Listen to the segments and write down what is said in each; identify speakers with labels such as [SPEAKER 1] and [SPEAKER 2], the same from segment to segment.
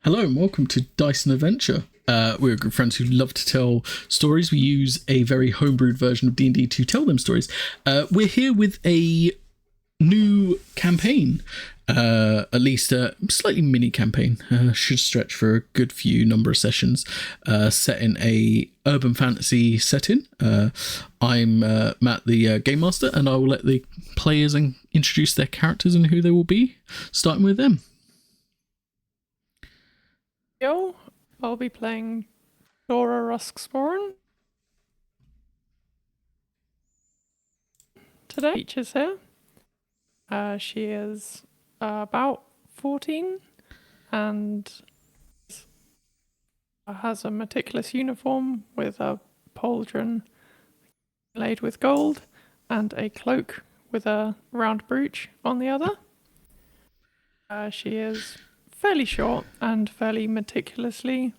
[SPEAKER 1] Hello and welcome to Dyson Adventure. We're good friends who love to tell stories. We use a very homebrewed version of D&D to tell them stories. We're here with a new campaign, at least a slightly mini campaign. Should stretch for a good few number of sessions, set in a urban fantasy setting. I'm Matt, the Game Master, and I will let the players introduce their characters and who they will be, starting with them.
[SPEAKER 2] Yo, I'll be playing Dora Rusksporn. Today, Peaches here. She is about 14 and has a meticulous uniform with a pauldron laid with gold and a cloak with a round brooch on the other. She is fairly short and fairly meticulously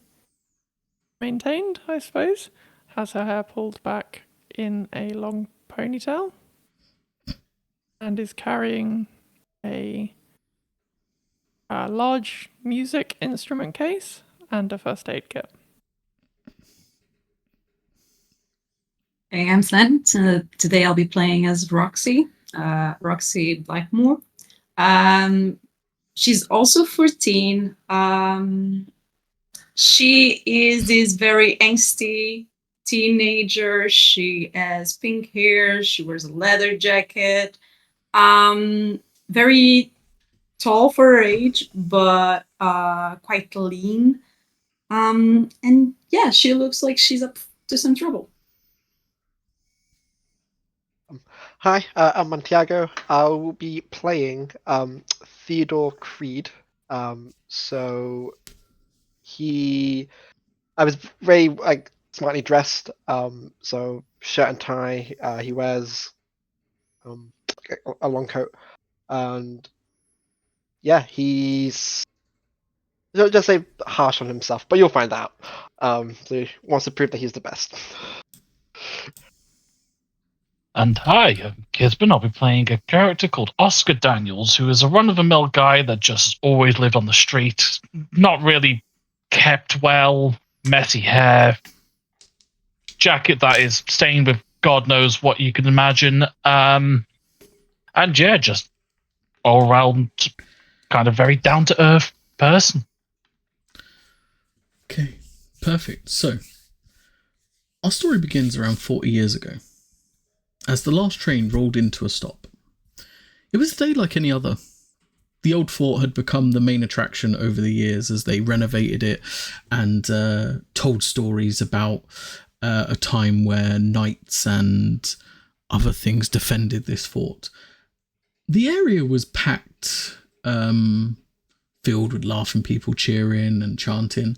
[SPEAKER 2] maintained, I suppose. Has her hair pulled back in a long ponytail and is carrying a large music instrument case and a first aid kit.
[SPEAKER 3] Hey, I'm Sven. Today I'll be playing as Roxy Blackmore. She's also 14. She is this very angsty teenager. She has pink hair. She wears a leather jacket. Very tall for her age, but quite lean. And yeah, she looks like she's up to some trouble.
[SPEAKER 4] Hi, I'm Santiago. I'll be playing Theodore Creed. So I was very smartly dressed. So shirt and tie. He wears a long coat, and yeah, he's just say harsh on himself, but you'll find out. So he wants to prove that he's the best.
[SPEAKER 5] And hi, I'm Kisben. I'll be playing a character called Oscar Daniels, who is a run-of-the-mill guy that just always lived on the street, not really kept well, messy hair, jacket that is stained with God knows what you can imagine, and yeah, just all-around kind of very down-to-earth person.
[SPEAKER 1] Okay, perfect. So, our story begins around 40 years ago, as the last train rolled into a stop. It was a day like any other. The old fort had become the main attraction over the years as they renovated it and told stories about a time where knights and other things defended this fort. The area was packed, filled with laughing people cheering and chanting.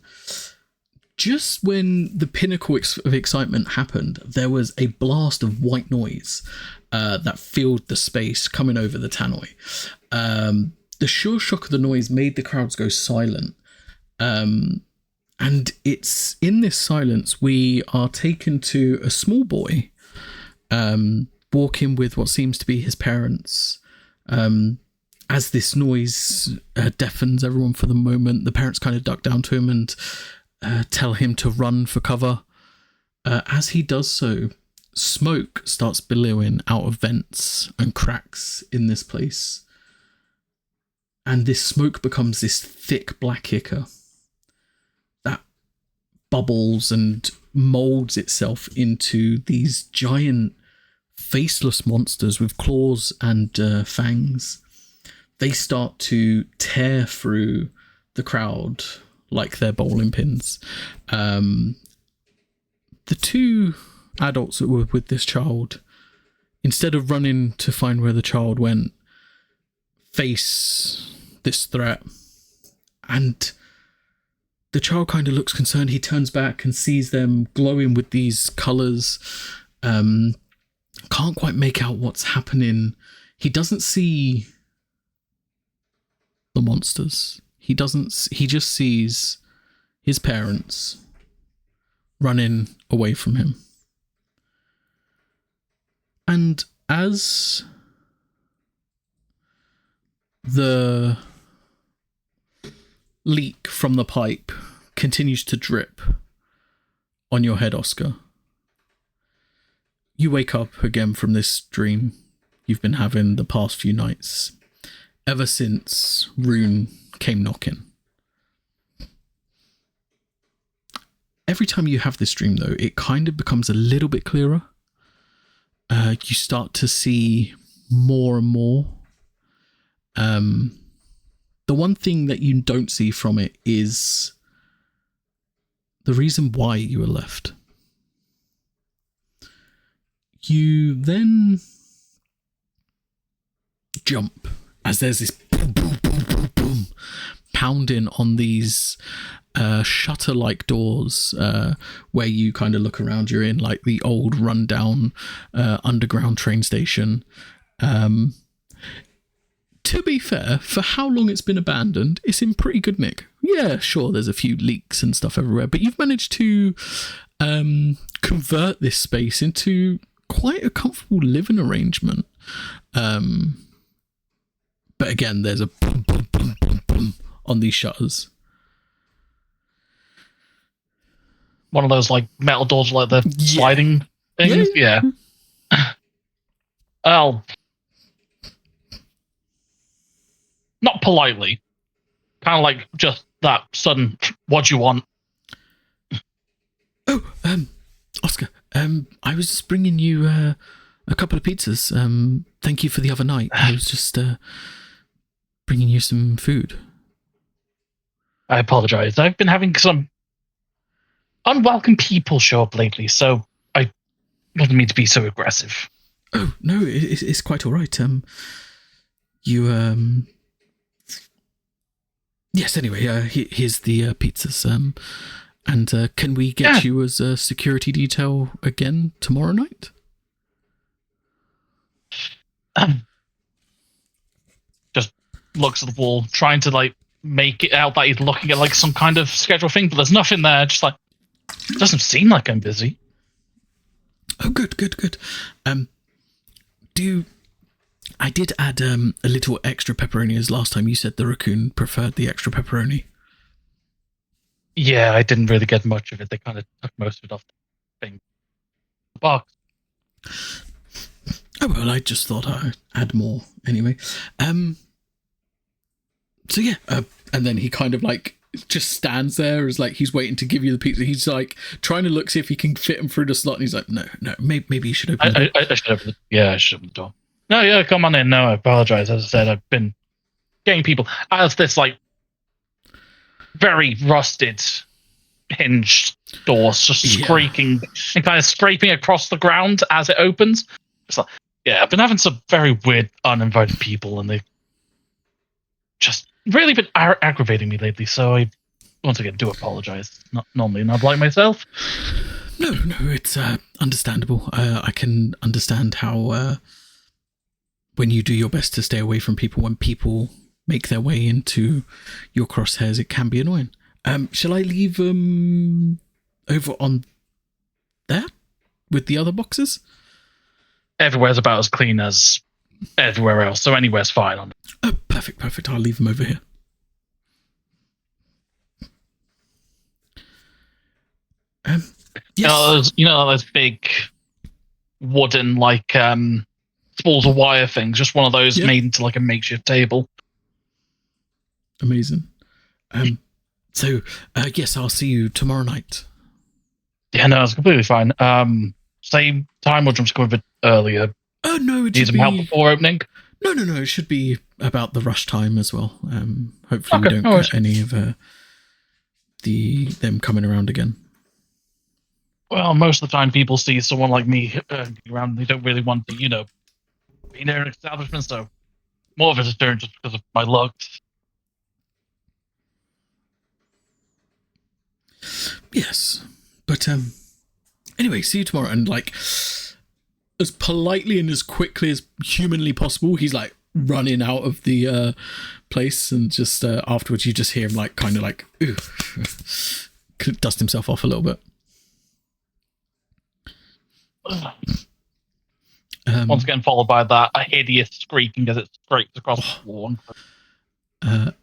[SPEAKER 1] Just when the pinnacle of excitement happened, there was a blast of white noise that filled the space coming over the tannoy. The sure shock of the noise made the crowds go silent. And it's in this silence we are taken to a small boy walking with what seems to be his parents. As this noise deafens everyone for the moment, the parents kind of duck down to him and tell him to run for cover. As he does so, smoke starts billowing out of vents and cracks in this place. And this smoke becomes this thick black ichor that bubbles and molds itself into these giant faceless monsters with claws and fangs. They start to tear through the crowd like they're bowling pins. The two adults that were with this child, instead of running to find where the child went, face this threat. And the child kind of looks concerned. He turns back and sees them glowing with these colours. Can't quite make out what's happening. He doesn't see the monsters. He just sees his parents running away from him. And as leak from the pipe continues to drip on your head, Oscar. You wake up again from this dream you've been having the past few nights, ever since R.U.N.E came knocking. Every time you have this dream, though, it kind of becomes a little bit clearer. You start to see more and more. The one thing that you don't see from it is the reason why you were left. You then jump as there's this boom, boom, boom, boom, boom, pounding on these shutter-like doors where you kind of look around. You're in like the old rundown underground train station. To be fair, for how long it's been abandoned, it's in pretty good nick. Yeah, sure, there's a few leaks and stuff everywhere, but you've managed to convert this space into quite a comfortable living arrangement. But again, there's a boom, boom, boom, boom, boom on these shutters.
[SPEAKER 5] One of those like metal doors, like the sliding things. Yeah. I'll not politely, kind of like just that sudden. What do you want?
[SPEAKER 1] Oh, Oscar. I was just bringing you a couple of pizzas. Thank you for the other night. I was just bringing you some food.
[SPEAKER 5] I apologize. I've been having some unwelcome people show up lately, so I didn't mean to be so aggressive.
[SPEAKER 1] Oh no, it's quite all right. Yes. Anyway, here's the pizzas. And can we get you as a security detail again tomorrow night?
[SPEAKER 5] Just looks at the wall, trying to like make it out that he's looking at like some kind of schedule thing, but there's nothing there. Just like, it doesn't seem like I'm busy.
[SPEAKER 1] Oh, good. I did add a little extra pepperoni, as last time you said the raccoon preferred the extra pepperoni.
[SPEAKER 5] Yeah, I didn't really get much of it. They kind of took most of it off the thing. Box.
[SPEAKER 1] Oh well, I just thought I'd add more anyway. So yeah, and then he kind of like just stands there as like he's waiting to give you the pizza. He's like trying to look, see if he can fit him through the slot, and he's like, no, maybe you should open the door.
[SPEAKER 5] I should open the I should open the door. No, yeah, come on in. No, I apologize. As I said, I've been getting people as this like very rusted hinged door just squeaking and kind of scraping across the ground as it opens. It's like, yeah, I've been having some very weird uninvited people, and they've just really been aggravating me lately. So I once again do apologize. Not normally not like myself.
[SPEAKER 1] No, it's understandable. I can understand how when you do your best to stay away from people, when people make their way into your crosshairs, it can be annoying. Shall I leave over on there with the other boxes?
[SPEAKER 5] Everywhere's about as clean as everywhere else, so anywhere's fine.
[SPEAKER 1] Oh, perfect. I'll leave them over here. Yes.
[SPEAKER 5] You know those big wooden like spools of wire things. Just one of those made into like a makeshift table.
[SPEAKER 1] Amazing. So yes, I'll see you tomorrow night.
[SPEAKER 5] Yeah, no, it's completely fine. Same time, or just go a bit earlier.
[SPEAKER 1] Oh no, it
[SPEAKER 5] need some help before opening.
[SPEAKER 1] No, it should be about the rush time as well. Hopefully we don't get any of them coming around again.
[SPEAKER 5] Well, most of the time people see someone like me around, they don't really want to, be near an establishment, so more of it is turned just because of my looks.
[SPEAKER 1] Yes, but anyway, see you tomorrow. And like, as politely and as quickly as humanly possible, he's like running out of the place, and just afterwards you just hear him like kind of like ooh, dust himself off a little bit.
[SPEAKER 5] Once again, followed by that a hideous screaming as it scrapes across the lawn.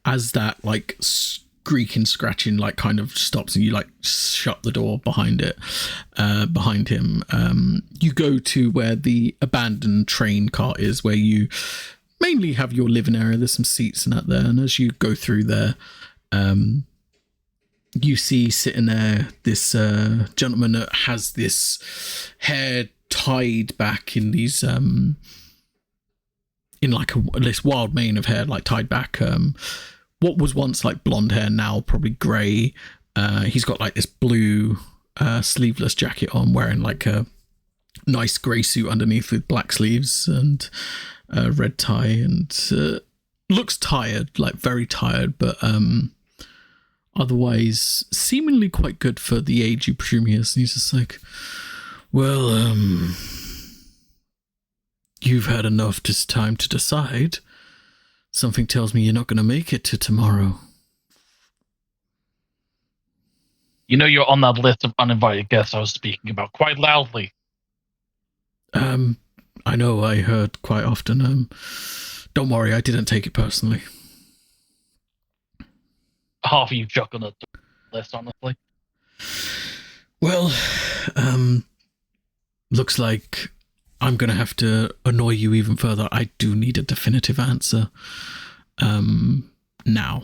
[SPEAKER 1] As that like creaking, scratching, like kind of stops, and you like shut the door behind him. You go to where the abandoned train cart is, where you mainly have your living area. There's some seats and that there, and as you go through there, you see sitting there this gentleman that has this hair tied back in these in like this wild mane of hair, like tied back. What was once like blonde hair, now probably grey. He's got like this blue sleeveless jacket on, wearing like a nice grey suit underneath with black sleeves and red tie, and looks tired, like very tired, but otherwise seemingly quite good for the age you presume he is. And he's just like, well, you've had enough time to decide. Something tells me you're not going to make it to tomorrow.
[SPEAKER 5] You know you're on that list of uninvited guests I was speaking about quite loudly.
[SPEAKER 1] I know, I heard quite often. Don't worry, I didn't take it personally.
[SPEAKER 5] Half of you chuckle at the list, honestly.
[SPEAKER 1] Well, looks like I'm going to have to annoy you even further. I do need a definitive answer. Now.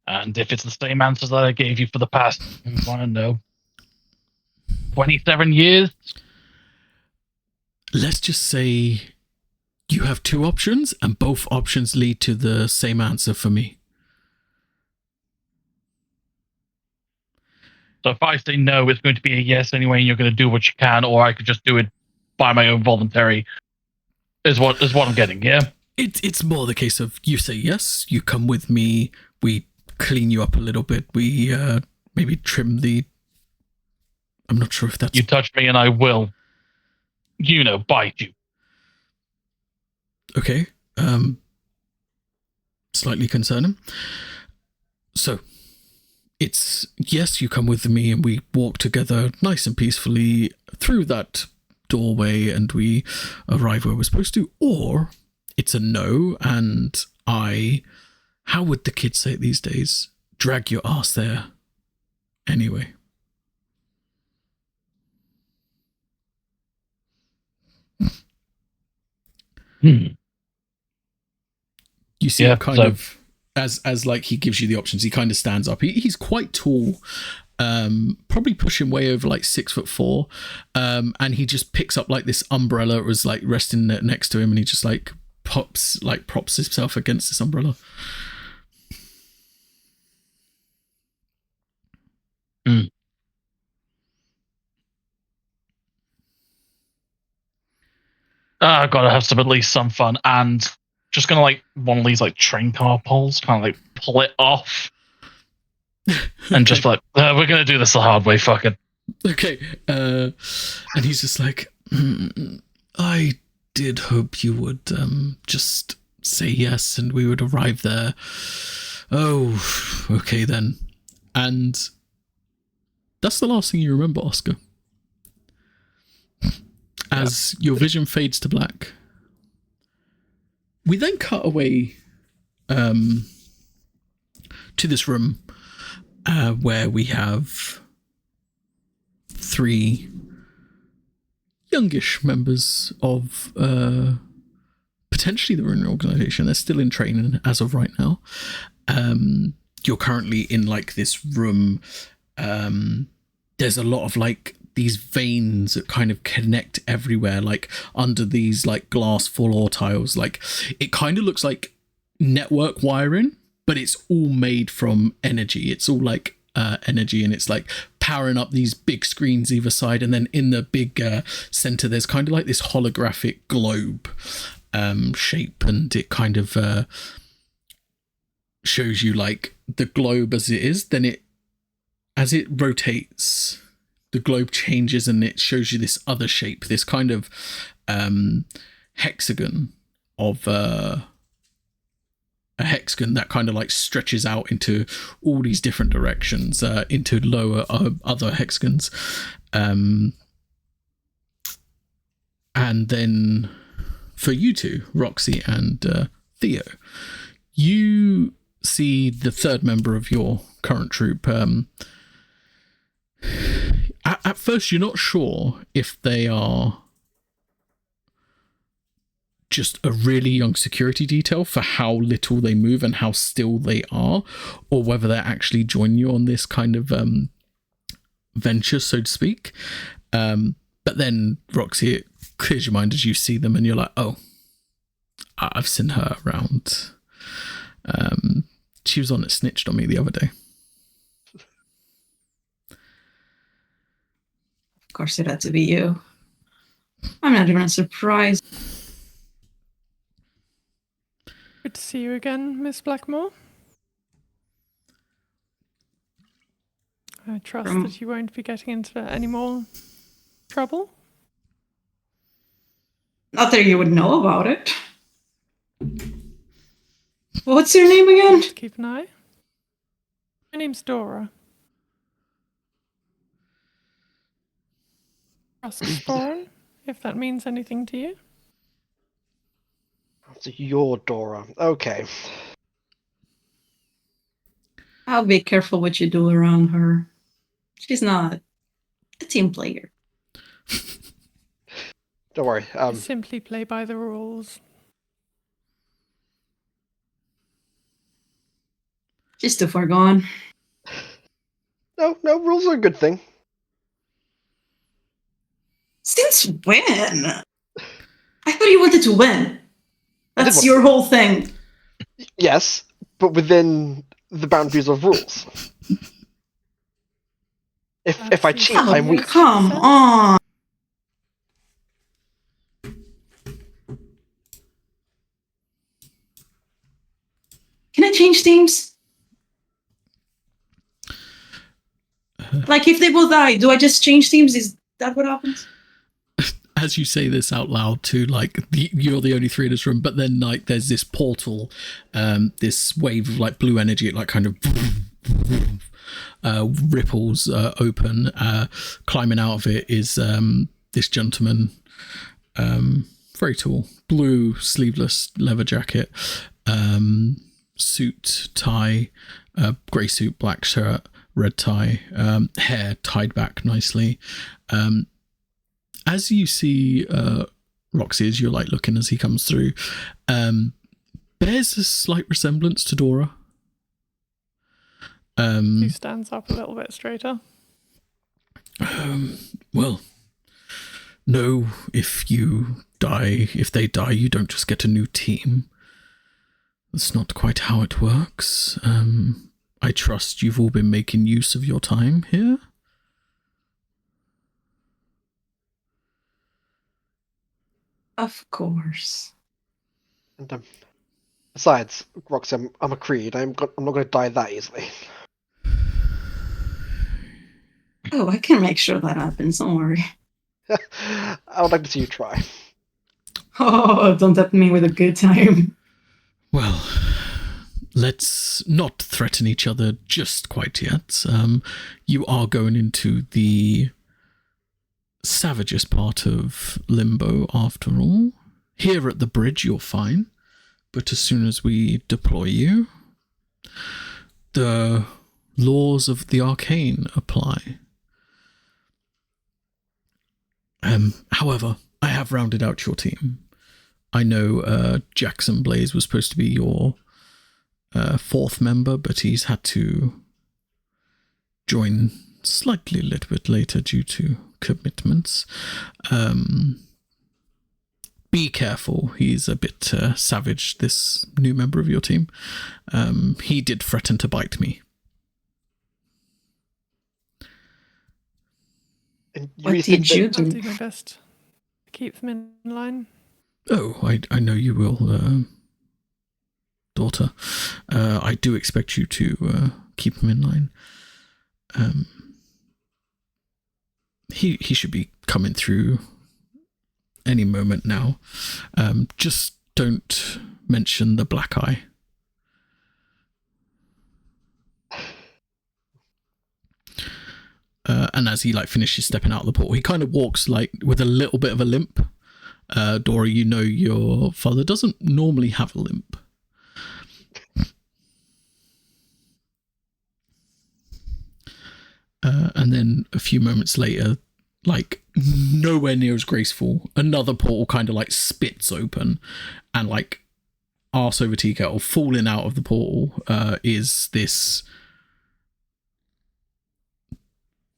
[SPEAKER 5] And if it's the same answers that I gave you for the past, I want to know, 27 years?
[SPEAKER 1] Let's just say you have two options, and both options lead to the same answer for me.
[SPEAKER 5] So if I say no, it's going to be a yes anyway, and you're going to do what you can, or I could just do it by my own voluntary, is what I'm getting, yeah?
[SPEAKER 1] It's more the case of you say yes, you come with me, we clean you up a little bit, we maybe trim the... I'm not sure if that's...
[SPEAKER 5] You touch me and I will, bite you.
[SPEAKER 1] Okay. Slightly concerning. So, it's yes, you come with me and we walk together nice and peacefully through that doorway and we arrive where we're supposed to, or it's a no and how would the kids say it these days? Drag your ass there anyway. You see him kind of, as like he gives you the options, he kind of stands up. He's quite tall, probably pushing way over like 6'4", and he just picks up like this umbrella. It was like resting next to him, and he just like props himself against this umbrella.
[SPEAKER 5] I've got to have at least some fun, and just gonna like one of these like train car poles, kind of like pull it off, and just like we're gonna do this the hard way. Fuck it.
[SPEAKER 1] Okay, and he's just like, I did hope you would just say yes, and we would arrive there. Oh, okay then. And that's the last thing you remember, Oscar. As your vision fades to black. We then cut away to this room where we have 3 youngish members of potentially the R.U.N.E organization. They're still in training as of right now. You're currently in like this room. There's a lot of like these veins that kind of connect everywhere, like under these like glass floor tiles. Like it kind of looks like network wiring, but it's all made from energy. It's all like energy, and it's like powering up these big screens either side. And then in the big center, there's kind of like this holographic globe shape, and it kind of shows you like the globe as it is. Then as it rotates, the globe changes and it shows you this other shape, this kind of hexagon of a hexagon that kind of like stretches out into all these different directions, into lower other hexagons. And then for you two, Roxy and Theo, You see the third member of your current troop. At first, you're not sure if they are just a really young security detail for how little they move and how still they are, or whether they're actually joining you on this kind of venture, so to speak. But then, Roxy, it clears your mind as you see them and you're like, oh, I've seen her around. She was on it, snitched on me the other day.
[SPEAKER 3] Of course it had to be you. I'm not even surprised.
[SPEAKER 2] Good to see you again, Miss Blackmore. I trust that you won't be getting into any more trouble.
[SPEAKER 3] Not that you would know about it. What's your name again?
[SPEAKER 2] Just keep an eye. My name's Dora. Frostborn, if that means anything to you.
[SPEAKER 4] So you're Dora. Okay.
[SPEAKER 3] I'll be careful what you do around her. She's not a team player.
[SPEAKER 4] Don't worry.
[SPEAKER 2] Simply play by the rules.
[SPEAKER 3] She's too far gone.
[SPEAKER 4] No, rules are a good thing.
[SPEAKER 3] Since when? I thought you wanted to win. That's
[SPEAKER 4] want
[SPEAKER 3] your whole thing.
[SPEAKER 4] Yes, but within the boundaries of rules. If I cheat,
[SPEAKER 3] Oh,
[SPEAKER 4] I'm weak.
[SPEAKER 3] come on. Can I change teams? Like, if they both die, do I just change teams? Is that what happens?
[SPEAKER 1] As you say this out loud to, like, you're the only three in this room, but then, like, there's this portal, this wave of, like, blue energy, it, like, kind of ripples open. Climbing out of it is this gentleman, very tall, blue sleeveless leather jacket, suit, tie, grey suit, black shirt, red tie, hair tied back nicely. As you see Roxy, as you're like looking as he comes through, bears a slight resemblance to Dora.
[SPEAKER 2] He stands up a little bit straighter.
[SPEAKER 1] Well, no, if they die, you don't just get a new team. That's not quite how it works. I trust you've all been making use of your time here.
[SPEAKER 3] Of course.
[SPEAKER 4] And, besides, Roxy, I'm a Creed. I'm not going to die that easily.
[SPEAKER 3] Oh, I can make sure that happens. Don't worry.
[SPEAKER 4] I would like to see you try.
[SPEAKER 3] Oh, don't tempt me with a good time.
[SPEAKER 1] Well, let's not threaten each other just quite yet. You are going into the savagest part of Limbo after all. Here at the bridge you're fine, but as soon as we deploy you, the laws of the arcane apply. However, I have rounded out your team. I know Jackson Blaze was supposed to be your fourth member, but he's had to join slightly a little bit later due to commitments. Be careful, he's a bit savage, this new member of your team. He did threaten to bite me.
[SPEAKER 4] And
[SPEAKER 3] What did you
[SPEAKER 2] I'll
[SPEAKER 3] do?
[SPEAKER 2] do my best to keep them in line.
[SPEAKER 1] Oh, I know you will, daughter. I do expect you to keep him in line. He should be coming through any moment now. Just don't mention the black eye. And as he like finishes stepping out of the portal, he kind of walks like with a little bit of a limp. Dora, you know your father doesn't normally have a limp. And then a few moments later, like nowhere near as graceful, another portal kind of like spits open, and like arse over tea kettle falling out of the portal is this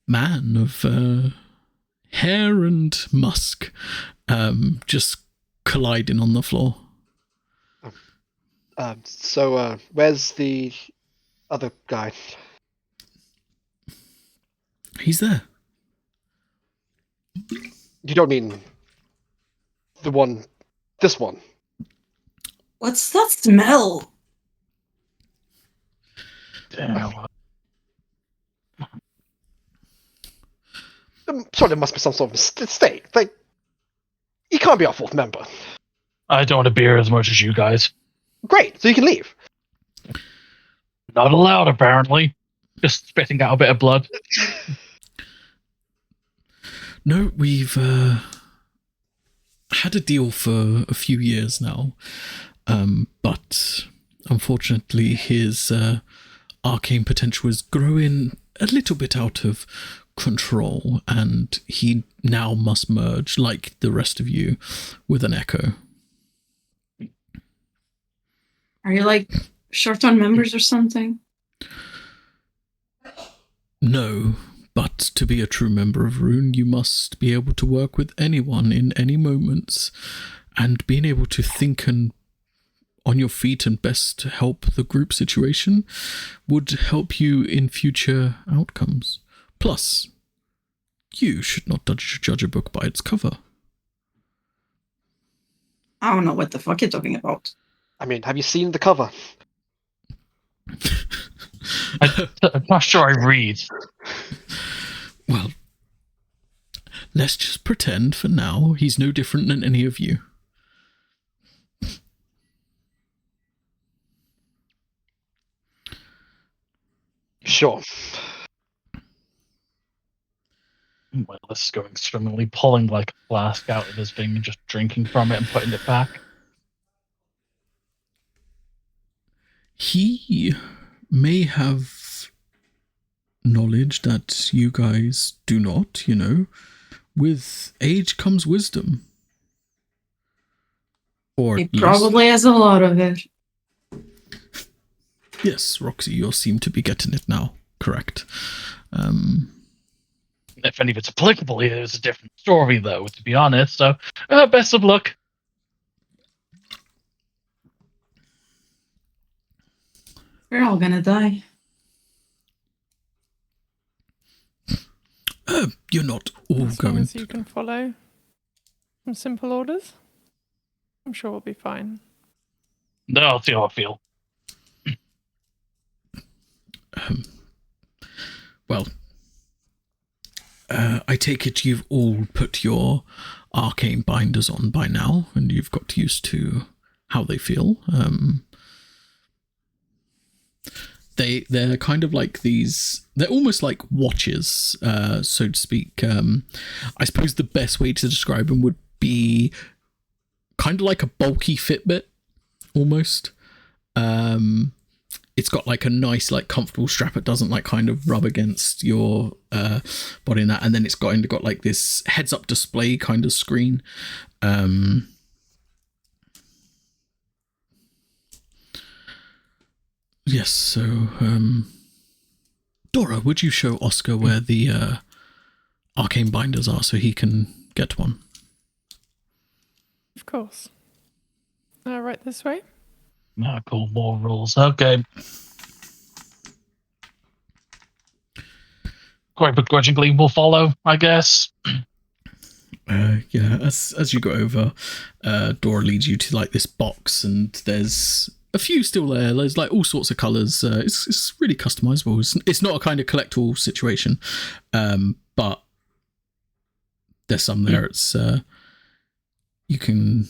[SPEAKER 1] man of hair and musk, just colliding on the floor.
[SPEAKER 4] So where's the other guy?
[SPEAKER 1] He's there.
[SPEAKER 4] You don't mean the one, this one?
[SPEAKER 3] What's that smell?
[SPEAKER 5] Damn.
[SPEAKER 4] Sorry, there must be some sort of mistake. Like, you can't be our fourth member.
[SPEAKER 5] I don't want to beer as much as you guys.
[SPEAKER 4] Great, so you can leave.
[SPEAKER 5] Not allowed, apparently. Just spitting out a bit of blood.
[SPEAKER 1] No, we've had a deal for a few years now, but unfortunately his arcane potential is growing a little bit out of control, and he now must merge, like the rest of you, with an echo.
[SPEAKER 3] Are you like short-term members or something?
[SPEAKER 1] No, but to be a true member of R.U.N.E, you must be able to work with anyone in any moments, and being able to think and on your feet and best help the group situation would help you in future outcomes. Plus, you should not judge a book by its cover.
[SPEAKER 3] I don't know what the fuck you're talking about.
[SPEAKER 4] I mean, have you seen the cover?
[SPEAKER 5] I'm not sure I read.
[SPEAKER 1] Well, let's just pretend for now he's no different than any of you.
[SPEAKER 4] Sure.
[SPEAKER 5] Well, this is going swimmingly, pulling like a flask out of his thing and just drinking from it and putting it back.
[SPEAKER 1] He may have knowledge that you guys do not, you know. With age comes wisdom. Or
[SPEAKER 3] He
[SPEAKER 1] at least,
[SPEAKER 3] probably has a lot of it.
[SPEAKER 1] yes, Roxy, you seem to be getting it now. Correct.
[SPEAKER 5] If any of it's applicable here, it's a different story, though, to be honest. So, best of luck.
[SPEAKER 3] We're all gonna die.
[SPEAKER 1] You're not all
[SPEAKER 2] As long
[SPEAKER 1] going
[SPEAKER 2] as you can follow some simple orders, I'm sure we'll be fine.
[SPEAKER 5] No, I'll see how I feel.
[SPEAKER 1] Well, I take it you've all put your arcane binders on by now, and you've got used to how they feel. They're kind of like these. They're almost like watches, so to speak. I suppose the best way to describe them would be kind of like a bulky Fitbit, almost. It's got like a nice, like comfortable strap. It doesn't like kind of rub against your body and that. And then it's got like this heads-up display kind of screen. Yes. So, Dora, would you show Oscar where the arcane binders are so he can get one?
[SPEAKER 2] Of course. Right this way.
[SPEAKER 5] Ah, cool, more rules. Okay. Quite begrudgingly, we'll follow, I guess.
[SPEAKER 1] Yeah, as you go over, Dora leads you to like this box, and there's a few still there. There's like all sorts of colours. It's really customizable. It's not a kind of collectible situation, but there's some there. It's you can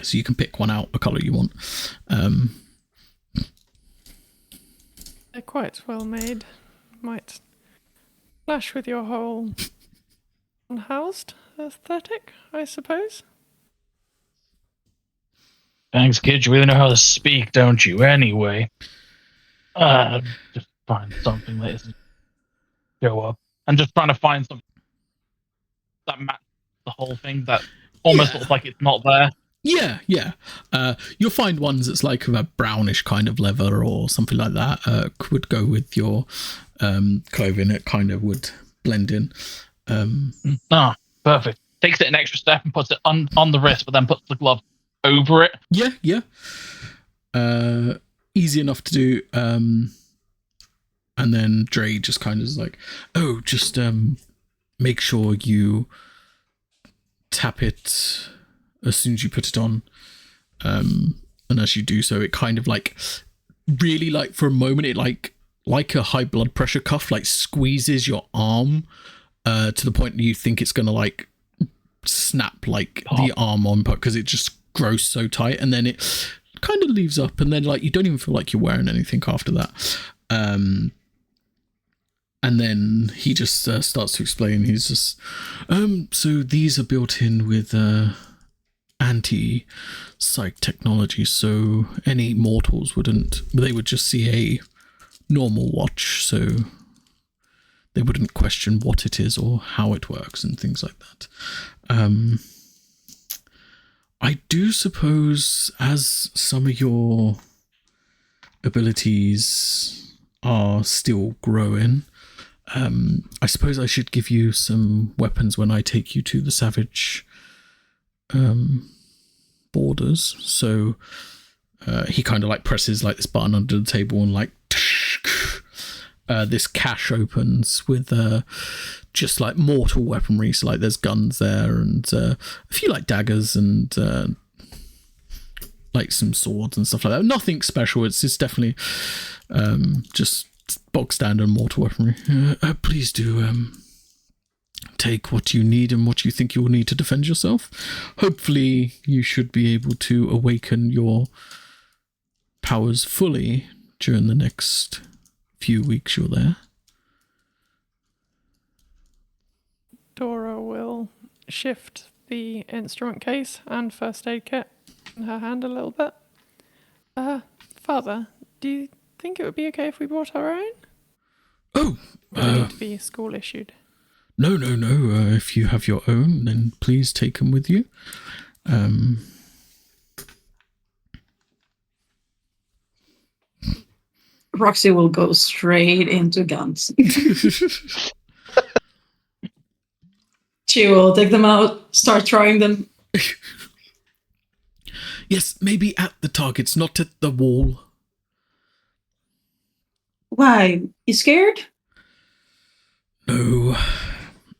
[SPEAKER 1] so you can pick one out, a colour you want.
[SPEAKER 2] They're quite well made. Might clash with your whole unhoused aesthetic, I suppose.
[SPEAKER 5] Thanks, kid. You really know how to speak, don't you? Anyway. find something that isn't show up, and just trying to find something that matches the whole thing that almost looks like it's not there.
[SPEAKER 1] Yeah. You'll find ones that's like a brownish kind of leather or something like that. Would go with your clothing. It kind of would blend in.
[SPEAKER 5] Perfect. Takes it an extra step and puts it on the wrist, but then puts the glove over it.
[SPEAKER 1] Yeah. Easy enough to do. And then Dre just kind of is like, oh, just make sure you tap it as soon as you put it on. And as you do so, it kind of like really like for a moment, it like a high blood pressure cuff, like squeezes your arm to the point that you think it's going to like snap like the arm on, because it just grows so tight, and then it kind of leaves up, and then like you don't even feel like you're wearing anything after that. And then he just starts to explain. He's just, so these are built in with anti-psych technology, so any mortals they would just see a normal watch, so they wouldn't question what it is or how it works and things like that. I do suppose, as some of your abilities are still growing, I suppose I should give you some weapons when I take you to the savage borders. So he kind of like presses like this button under the table, and like this cache opens with just like mortal weaponry. So like there's guns there, and a few like daggers, and like some swords and stuff like that. Nothing special. It's definitely just bog standard mortal weaponry. Please do take what you need and what you think you will need to defend yourself. Hopefully you should be able to awaken your powers fully during the next few weeks you're there.
[SPEAKER 2] Dora will shift the instrument case and first aid kit in her hand a little bit. Father, do you think it would be okay if we brought our own?
[SPEAKER 1] Oh,
[SPEAKER 2] Or do they need to be school issued?
[SPEAKER 1] No. If you have your own, then please take them with you.
[SPEAKER 3] Roxy will go straight into guns. She will take them out, start throwing them.
[SPEAKER 1] Yes, maybe at the targets, not at the wall.
[SPEAKER 3] Why? You scared?
[SPEAKER 1] No,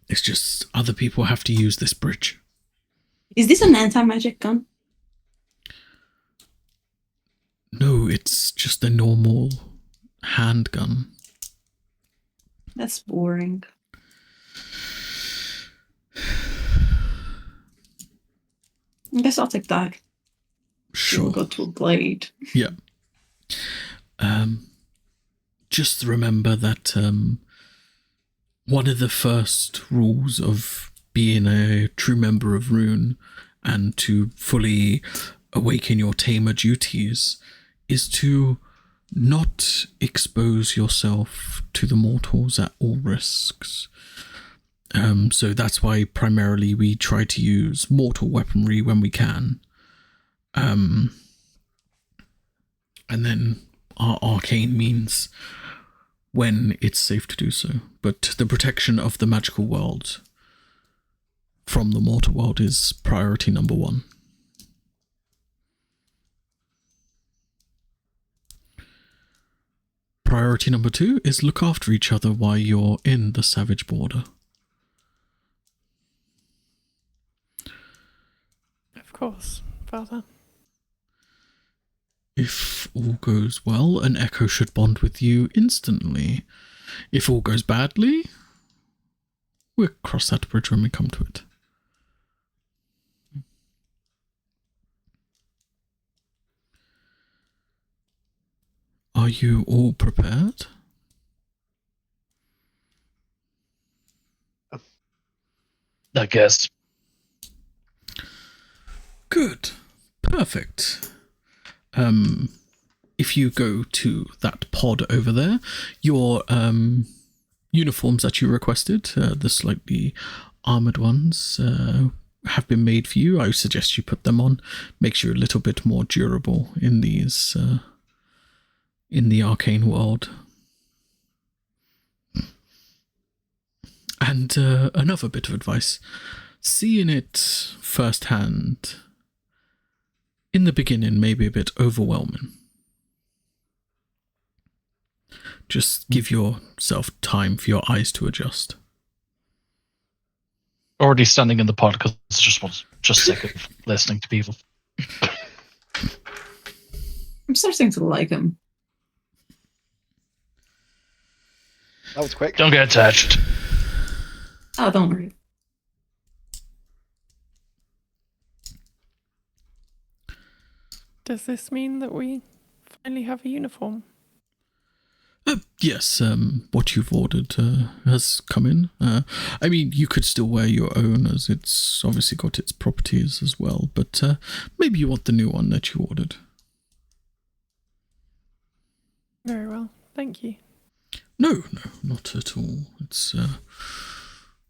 [SPEAKER 1] it's just other people have to use this bridge.
[SPEAKER 3] Is this an anti-magic gun?
[SPEAKER 1] No, it's just a normal handgun.
[SPEAKER 3] That's boring. I guess I'll take that.
[SPEAKER 1] Sure.
[SPEAKER 3] We'll go to a blade.
[SPEAKER 1] Yeah. Just remember that one of the first rules of being a true member of R.U.N.E and to fully awaken your tamer duties is to not expose yourself to the mortals at all risks. So that's why primarily we try to use mortal weaponry when we can. And then our arcane means when it's safe to do so. But the protection of the magical world from the mortal world is priority number one. Priority number two is look after each other while you're in the savage border.
[SPEAKER 2] Of course, Father.
[SPEAKER 1] If all goes well, an echo should bond with you instantly. If all goes badly, we'll cross that bridge when we come to it. Are you all prepared?
[SPEAKER 5] I guess.
[SPEAKER 1] Good. Perfect. if you go to that pod over there, your uniforms that you requested, the slightly armored ones, have been made for you. I suggest you put them on. Makes you a little bit more durable in these in the arcane world. And another bit of advice: seeing it firsthand in the beginning may be a bit overwhelming. Just give yourself time for your eyes to adjust.
[SPEAKER 5] Already standing in the pod because I just sick of listening to people.
[SPEAKER 3] I'm starting to like him.
[SPEAKER 4] That was quick.
[SPEAKER 5] Don't get attached.
[SPEAKER 3] Oh, don't worry.
[SPEAKER 2] Does this mean that we finally have a uniform?
[SPEAKER 1] Yes, what you've ordered has come in. I mean, you could still wear your own, as it's obviously got its properties as well, but maybe you want the new one that you ordered.
[SPEAKER 2] Very well, thank you.
[SPEAKER 1] No, not at all. It's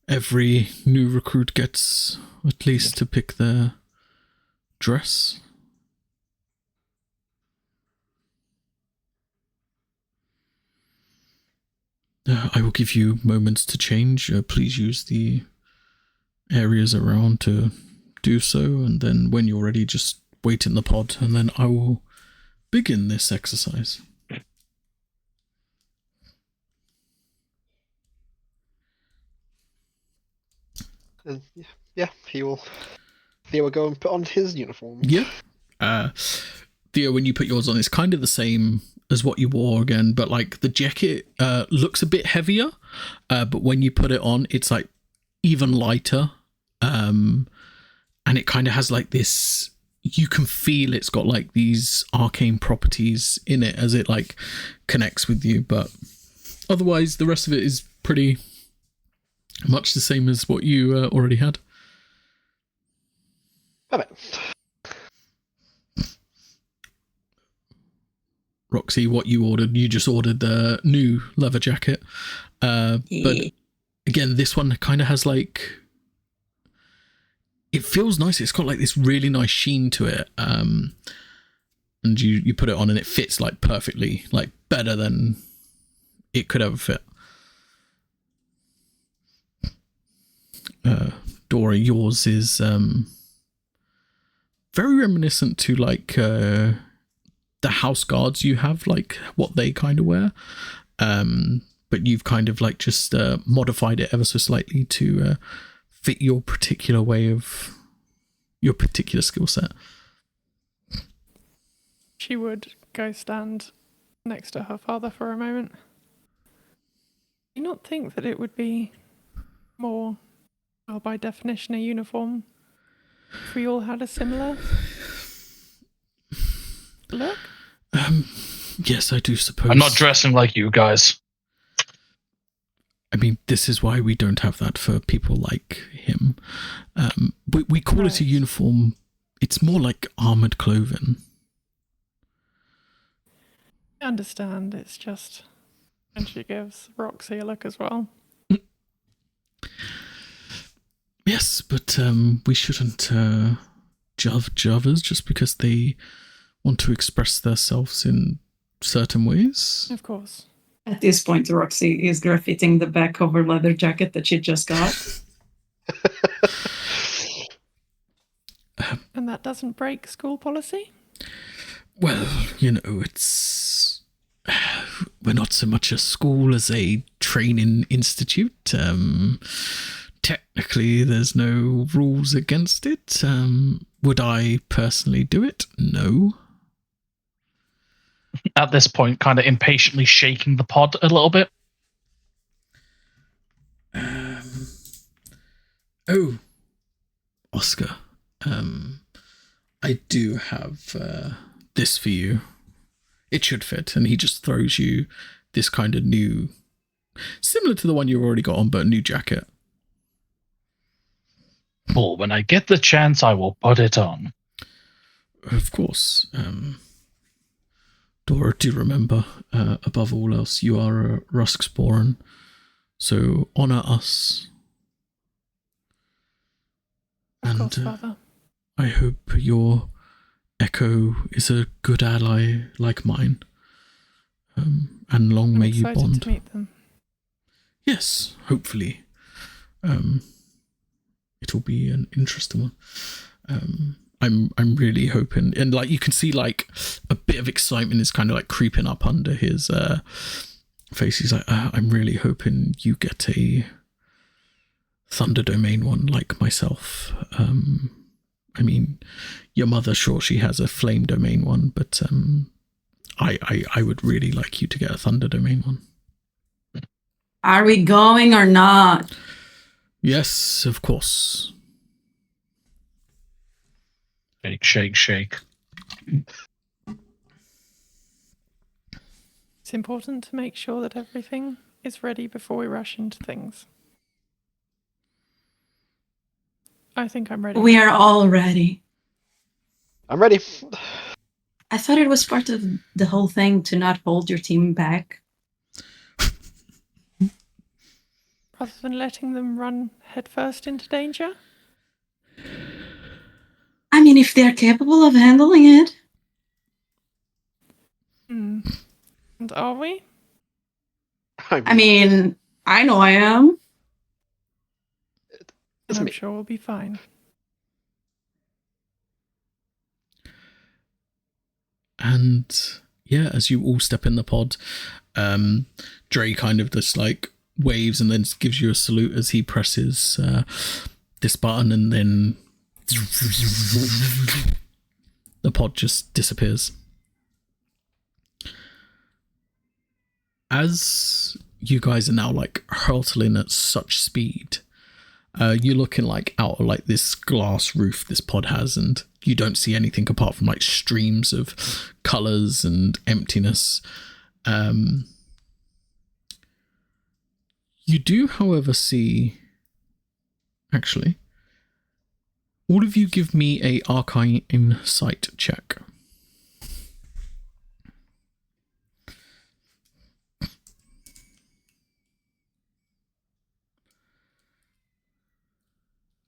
[SPEAKER 1] every new recruit gets at least to pick their dress. I will give you moments to change. Please use the areas around to do so, and then when you're ready, just wait in the pod, and then I will begin this exercise.
[SPEAKER 4] Yeah, Theo will go and put on his uniform.
[SPEAKER 1] Yeah. Theo, when you put yours on, it's kind of the same as what you wore again, but like the jacket looks a bit heavier, but when you put it on, it's like even lighter, and it kind of has like this, you can feel it's got like these arcane properties in it as it like connects with you, but otherwise the rest of it is pretty much the same as what you already had.
[SPEAKER 4] Perfect.
[SPEAKER 1] Roxy, what you ordered, you just ordered the new leather jacket. But again, this one kind of has like, it feels nice. It's got like this really nice sheen to it. And you put it on and it fits like perfectly, like better than it could ever fit. Dora, yours is very reminiscent to like the house guards you have, like what they kind of wear, but you've kind of like just modified it ever so slightly to fit your particular way of your particular skill set.
[SPEAKER 2] She would go stand next to her father for a moment. Do you not think that it would be more, well, by definition, a uniform if we all had a similar look?
[SPEAKER 1] Yes, I do suppose.
[SPEAKER 5] I'm not dressing like you guys.
[SPEAKER 1] I mean, this is why we don't have that for people like him. We call it a uniform. It's more like armored clothing.
[SPEAKER 2] I understand, it's just, and she gives Roxy a look as well.
[SPEAKER 1] Yes, but we shouldn't judge others just because they want to express themselves in certain ways.
[SPEAKER 2] Of course.
[SPEAKER 3] At this point, Roxy is graffiting the back of her leather jacket that she just got.
[SPEAKER 2] And that doesn't break school policy?
[SPEAKER 1] Well, you know, it's... we're not so much a school as a training institute. Technically, there's no rules against it. Would I personally do it? No.
[SPEAKER 5] At this point, kind of impatiently shaking the pod a little bit.
[SPEAKER 1] Oh, Oscar. I do have this for you. It should fit. And he just throws you this kind of new, similar to the one you've already got on, but a new jacket.
[SPEAKER 5] Well, when I get the chance, I will put it on.
[SPEAKER 1] Of course. Dora, do remember, above all else, you are a Rusksporan, so honour us.
[SPEAKER 2] Of course,
[SPEAKER 1] And
[SPEAKER 2] Father.
[SPEAKER 1] I hope your Echo is a good ally like mine. And long
[SPEAKER 2] I'm
[SPEAKER 1] may you
[SPEAKER 2] excited
[SPEAKER 1] bond.
[SPEAKER 2] to meet them.
[SPEAKER 1] Yes, hopefully. It'll be an interesting one. I'm really hoping, and like you can see, like a bit of excitement is kind of like creeping up under his face. He's like, I'm really hoping you get a Thunder Domain one like myself. I mean, your mother, sure, she has a Flame Domain one, but I would really like you to get a Thunder Domain one.
[SPEAKER 3] Are we going or not?
[SPEAKER 1] Yes, of course.
[SPEAKER 5] Shake, shake, shake.
[SPEAKER 2] It's important to make sure that everything is ready before we rush into things. I think I'm ready.
[SPEAKER 3] We are all ready.
[SPEAKER 4] I'm ready.
[SPEAKER 3] I thought it was part of the whole thing to not hold your team back.
[SPEAKER 2] Rather than letting them run headfirst into danger?
[SPEAKER 3] I mean, if they're capable of handling it.
[SPEAKER 2] And are we?
[SPEAKER 3] I mean, I know I am.
[SPEAKER 2] And
[SPEAKER 4] It's
[SPEAKER 2] I'm
[SPEAKER 4] me.
[SPEAKER 2] sure we'll be fine.
[SPEAKER 1] And yeah, as you all step in the pod, Dre kind of just like waves and then gives you a salute as he presses this button, and then the pod just disappears. As you guys are now like hurtling at such speed, you're looking like out of like this glass roof this pod has, and you don't see anything apart from like streams of colors and emptiness. You do, however, see, actually, all of you give me a Arcane Insight check.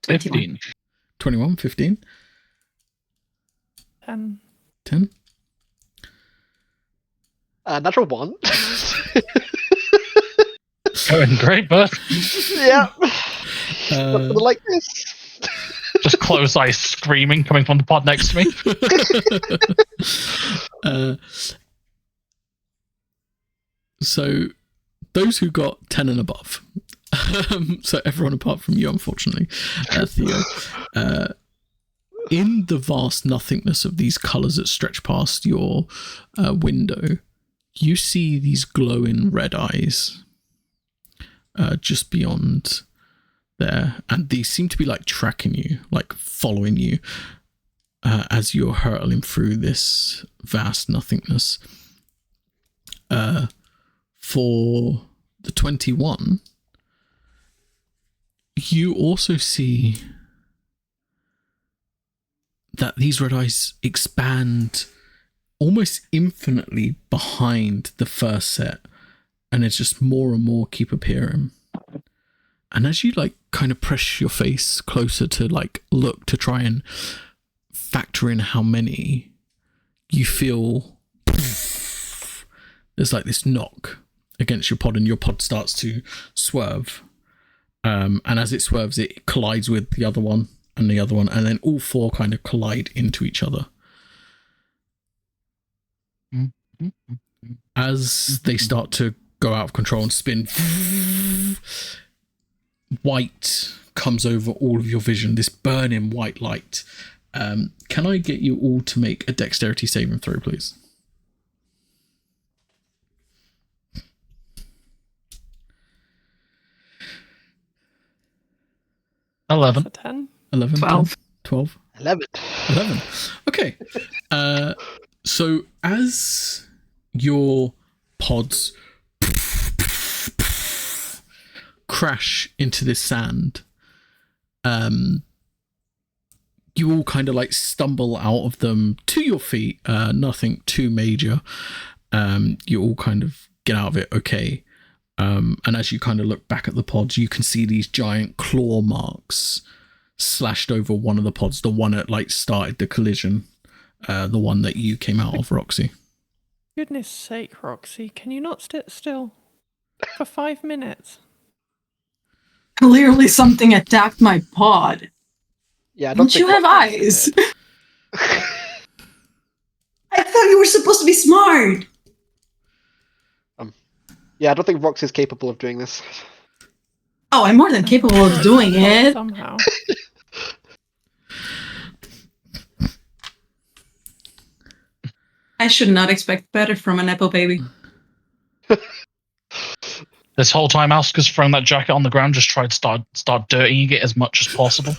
[SPEAKER 3] $21.
[SPEAKER 5] 15.
[SPEAKER 1] 21, 15,
[SPEAKER 2] 10.
[SPEAKER 1] 10.
[SPEAKER 4] Natural 1.
[SPEAKER 5] Going great, but
[SPEAKER 4] Yeah. Not gonna like this.
[SPEAKER 5] just close eyes screaming coming from the pod next to me.
[SPEAKER 1] So those who got 10 and above, so everyone apart from you, unfortunately, Theo, in the vast nothingness of these colours that stretch past your window, you see these glowing red eyes just beyond there, and these seem to be like tracking you, like following you as you're hurtling through this vast nothingness. For the 21, you also see that these red eyes expand almost infinitely behind the first set, and it's just more and more keep appearing. And as you like kind of press your face closer to like look to try and factor in how many, you feel there's like this knock against your pod, and your pod starts to swerve. And as it swerves, it collides with the other one and the other one, and then all four kind of collide into each other. As they start to go out of control and spin, white comes over all of your vision, this burning white light. Can I get you all to make a dexterity saving throw, please?
[SPEAKER 2] That's
[SPEAKER 5] 11.
[SPEAKER 2] a 10.
[SPEAKER 1] 11,
[SPEAKER 3] 12.
[SPEAKER 1] 10, 12.
[SPEAKER 4] 11.
[SPEAKER 1] 11. Okay. So as your pods crash into this sand, you all kind of like stumble out of them to your feet. Nothing too major. You all kind of get out of it okay. And as you kind of look back at the pods, you can see these giant claw marks slashed over one of the pods, the one that like started the collision, the one that you came out of, Roxy.
[SPEAKER 2] Goodness sake, Roxy, can you not sit still for 5 minutes?
[SPEAKER 3] Clearly something attacked my pod.
[SPEAKER 4] Yeah, I don't
[SPEAKER 3] Don't you
[SPEAKER 4] think
[SPEAKER 3] have eyes? I thought you were supposed to be smart.
[SPEAKER 4] Yeah, I don't think Rox is capable of doing this.
[SPEAKER 3] Oh, I'm more than capable of doing it.
[SPEAKER 2] Somehow.
[SPEAKER 3] I should not expect better from an Apple baby.
[SPEAKER 5] This whole time, Oscar's thrown that jacket on the ground, just tried to start dirtying it as much as possible.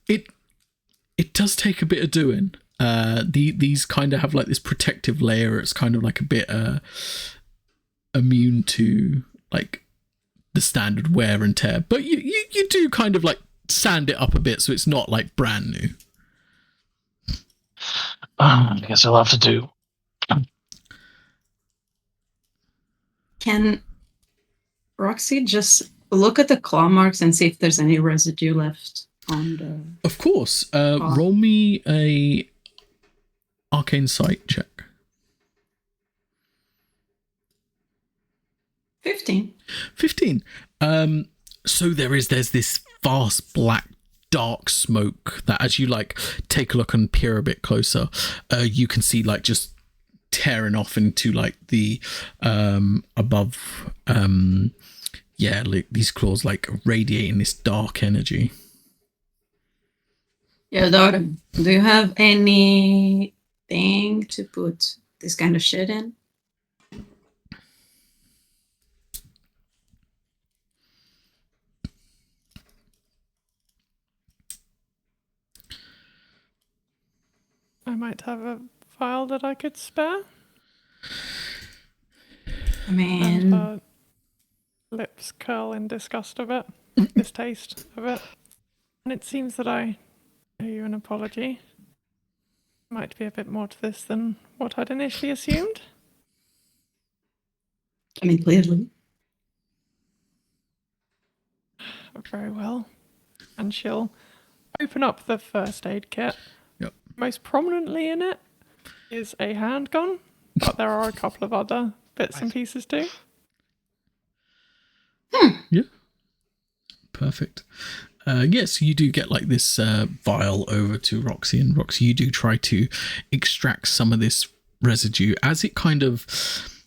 [SPEAKER 1] It does take a bit of doing. These kind of have like this protective layer. It's kind of like a bit immune to like the standard wear and tear, but you do kind of like sand it up a bit so it's not like brand new.
[SPEAKER 5] I guess I'll have to do.
[SPEAKER 3] Can Roxy just look at the claw marks and see if there's any residue left on the...
[SPEAKER 1] Of course. Roll me a arcane sight check.
[SPEAKER 3] 15.
[SPEAKER 1] 15. So there's this vast black dark smoke that as you like take a look and peer a bit closer, you can see like just tearing off into like the above like these claws like radiating this dark energy.
[SPEAKER 3] Yeah, daughter, do you have anything to put this kind of shit in?
[SPEAKER 2] I might have a file that I could spare.
[SPEAKER 3] I mean...
[SPEAKER 2] And lips curl in disgust of it, distaste of it. And it seems that I owe you an apology. Might be a bit more to this than what I'd initially assumed.
[SPEAKER 3] I mean, clearly.
[SPEAKER 2] Very well. And she'll open up the first aid kit.
[SPEAKER 1] Yep.
[SPEAKER 2] Most prominently in it is a handgun, but there are a couple of other bits and pieces too.
[SPEAKER 1] Yeah. Perfect. Yes, you do get like this vial over to Roxy, and Roxy, you do try to extract some of this residue. As it kind of,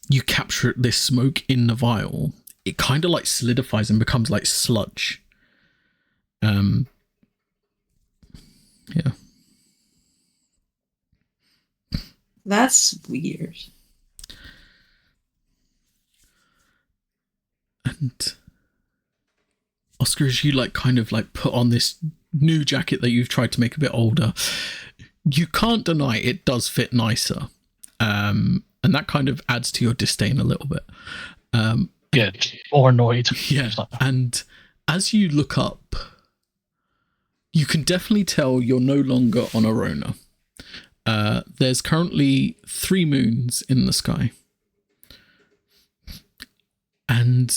[SPEAKER 1] you capture this smoke in the vial, it kind of like solidifies and becomes like sludge. Yeah.
[SPEAKER 3] That's weird.
[SPEAKER 1] And Oscar, as you like kind of like put on this new jacket that you've tried to make a bit older, you can't deny it does fit nicer. And that kind of adds to your disdain a little bit.
[SPEAKER 5] Good. Or annoyed.
[SPEAKER 1] Yeah. And as you look up, you can definitely tell you're no longer on Alrona. There's currently 3 moons in the sky. And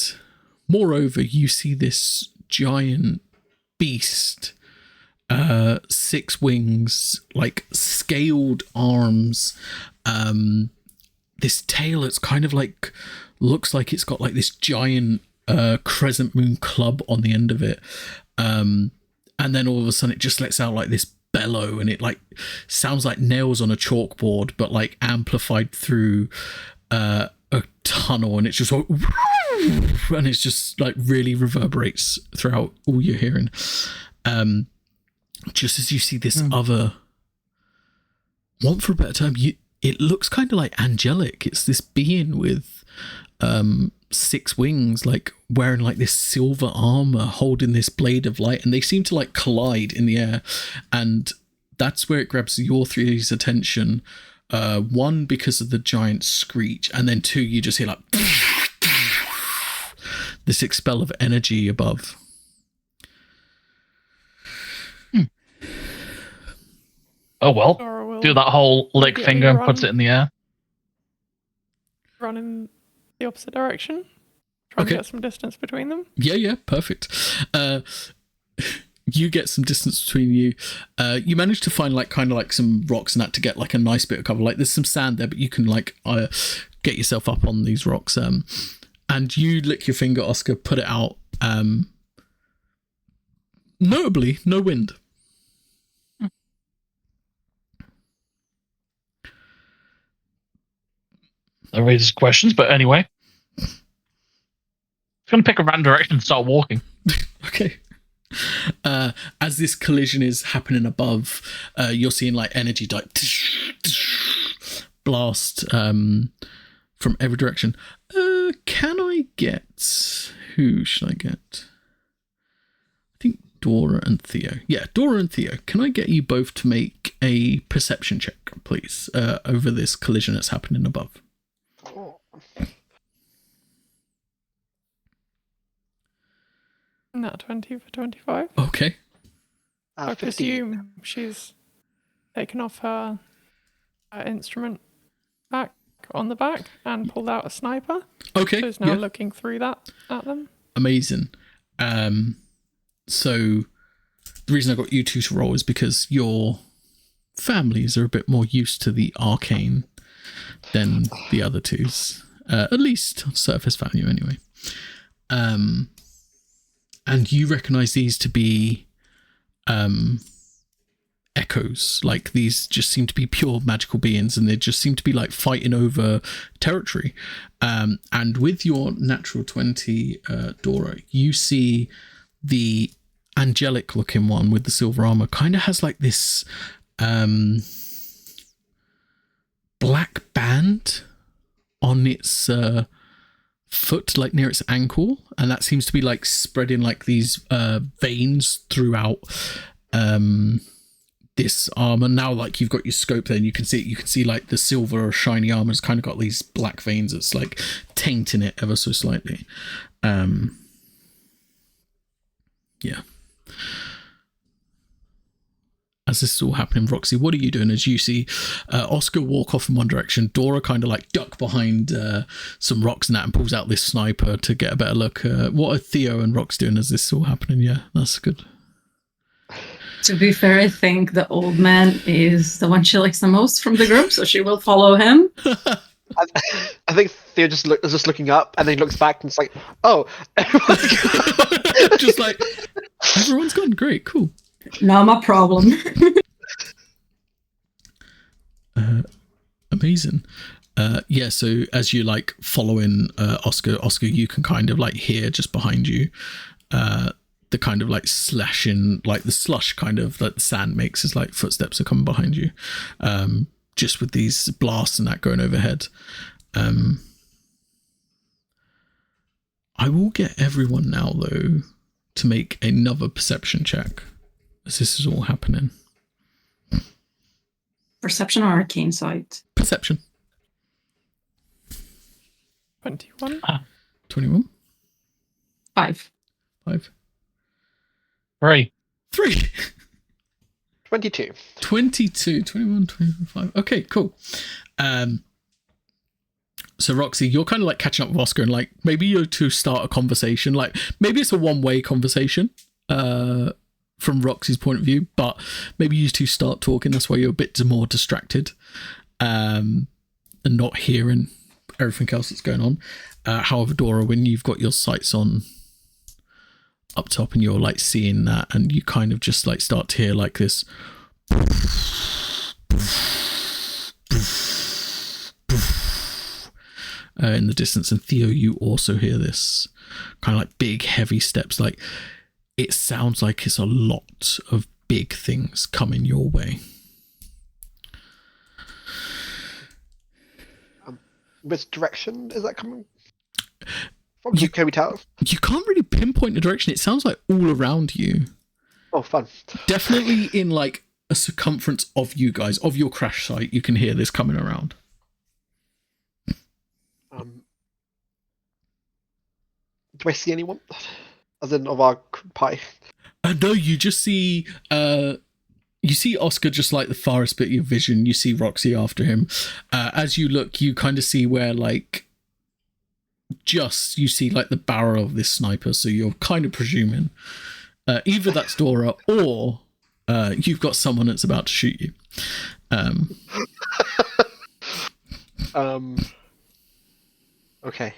[SPEAKER 1] moreover, you see this giant beast, 6 wings, like scaled arms, this tail that's kind of like, looks like it's got like this giant crescent moon club on the end of it. And then all of a sudden it just lets out like this bellow, and it like sounds like nails on a chalkboard, but like amplified through a tunnel, and it's just like, and it's just like really reverberates throughout all you're hearing. Just as you see this other, want for a better term, it looks kind of like angelic. It's this being with 6 wings, like wearing like this silver armor, holding this blade of light, and they seem to like collide in the air. And that's where it grabs your 3's attention. 1, because of the giant screech, and then 2, you just hear like this expel of energy above.
[SPEAKER 5] Oh well.
[SPEAKER 2] Dora will
[SPEAKER 5] Do that whole lick
[SPEAKER 2] immediately
[SPEAKER 5] finger and puts it in the air.
[SPEAKER 2] run in the opposite direction. Try and
[SPEAKER 1] Okay.
[SPEAKER 2] get some distance between them.
[SPEAKER 1] Yeah, perfect. You get some distance between you. You manage to find like kind of like some rocks and that to get like a nice bit of cover. Like there's some sand there, but you can like get yourself up on these rocks. And you lick your finger, Oscar, put it out. Notably, no wind.
[SPEAKER 5] That raises questions, but anyway. It's going to pick a random direction and start walking.
[SPEAKER 1] Okay. As this collision is happening above, you're seeing like energy like blast from every direction. Can I get... Who should I get? I think Dora and Theo. Yeah, Dora and Theo. Can I get you both to make a perception check, please, over this collision that's happening above?
[SPEAKER 2] Not 20 for 25.
[SPEAKER 1] Okay.
[SPEAKER 2] I
[SPEAKER 4] 15.
[SPEAKER 2] presume she's taken off her instrument back on the back and pulled out a sniper.
[SPEAKER 1] Okay.
[SPEAKER 2] So is now
[SPEAKER 1] yeah.
[SPEAKER 2] looking through that at them.
[SPEAKER 1] Amazing. So the reason I got you two to roll is because your families are a bit more used to the arcane than the other twos, at least surface value anyway. And you recognize these to be echoes. Like these just seem to be pure magical beings, and they just seem to be like fighting over territory. And with your natural 20, Dora, you see the angelic looking one with the silver armor kind of has like this black band on its foot, like near its ankle, and that seems to be like spreading like these veins throughout this armor. Now like you've got your scope there and you can see like the silver or shiny armor's kind of got these black veins that's like tainting it ever so slightly. Yeah. As this is all happening, Roxy, what are you doing as you see Oscar walk off in one direction, Dora kind of like duck behind some rocks and that and pulls out this sniper to get a better look? What are Theo and Rox doing as this is all happening? Yeah, that's good.
[SPEAKER 3] To be fair, I think the old man is the one she likes the most from the group, so she will follow him.
[SPEAKER 4] I think Theo is just looking up and then he looks back and it's like, oh,
[SPEAKER 1] Just like, everyone's gone. Great, cool.
[SPEAKER 3] Not my problem.
[SPEAKER 1] Amazing. Yeah, so as you like following Oscar, you can kind of like hear just behind you the kind of like slashing, like the slush kind of that the sand makes as like footsteps are coming behind you, just with these blasts and that going overhead. I will get everyone now though to make another perception check as this is all happening.
[SPEAKER 3] Perception or arcane sight?
[SPEAKER 1] Perception.
[SPEAKER 2] 21.
[SPEAKER 1] 21.
[SPEAKER 3] 5.
[SPEAKER 1] 5.
[SPEAKER 5] 3.
[SPEAKER 1] 3.
[SPEAKER 4] 22.
[SPEAKER 1] 22, 21, 25. Okay, cool. So Roxy, you're kind of like catching up with Oscar and like maybe you two start a conversation. Like maybe it's a one-way conversation from Roxy's point of view, but maybe you two start talking. That's why you're a bit more distracted and not hearing everything else that's going on. However, Dora, when you've got your sights on up top and you're like seeing that and you kind of just like start to hear like this in the distance, and Theo, you also hear this kind of like big heavy steps. Like it sounds like it's a lot of big things coming your way.
[SPEAKER 4] Which direction is that coming from? Can we tell?
[SPEAKER 1] You can't really pinpoint the direction. It sounds like all around you.
[SPEAKER 4] Oh, fun.
[SPEAKER 1] Definitely in like a circumference of you guys, of your crash site, you can hear this coming around.
[SPEAKER 4] Do I see anyone? As in of our pie?
[SPEAKER 1] No, you just see You see Oscar just like the farthest bit of your vision. You see Roxy after him. As you look, you kind of see where like you see like the barrel of this sniper. So you're kind of presuming either that's Dora or you've got someone that's about to shoot you.
[SPEAKER 4] Okay.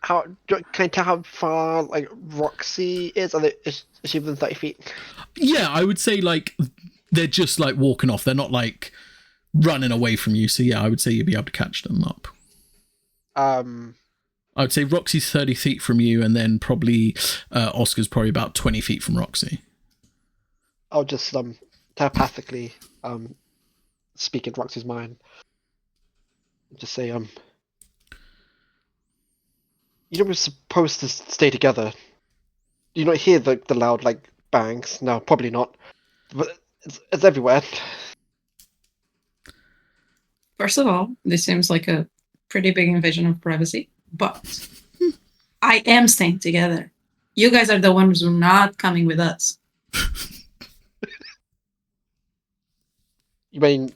[SPEAKER 4] Can I tell how far like Roxy is? Is she within 30 feet?
[SPEAKER 1] Yeah, I would say like they're just like walking off. They're not like running away from you. So yeah, I would say you'd be able to catch them up. I would say Roxy's 30 feet from you, and then probably Oscar's probably about 20 feet from Roxy.
[SPEAKER 4] I'll just telepathically speak in Roxy's mind. Just say you know we're supposed to stay together. You not hear the loud like bangs? No, probably not. But it's everywhere.
[SPEAKER 3] First of all, this seems like a pretty big invasion of privacy, but I am staying together. You guys are the ones who are not coming with us.
[SPEAKER 4] You mean?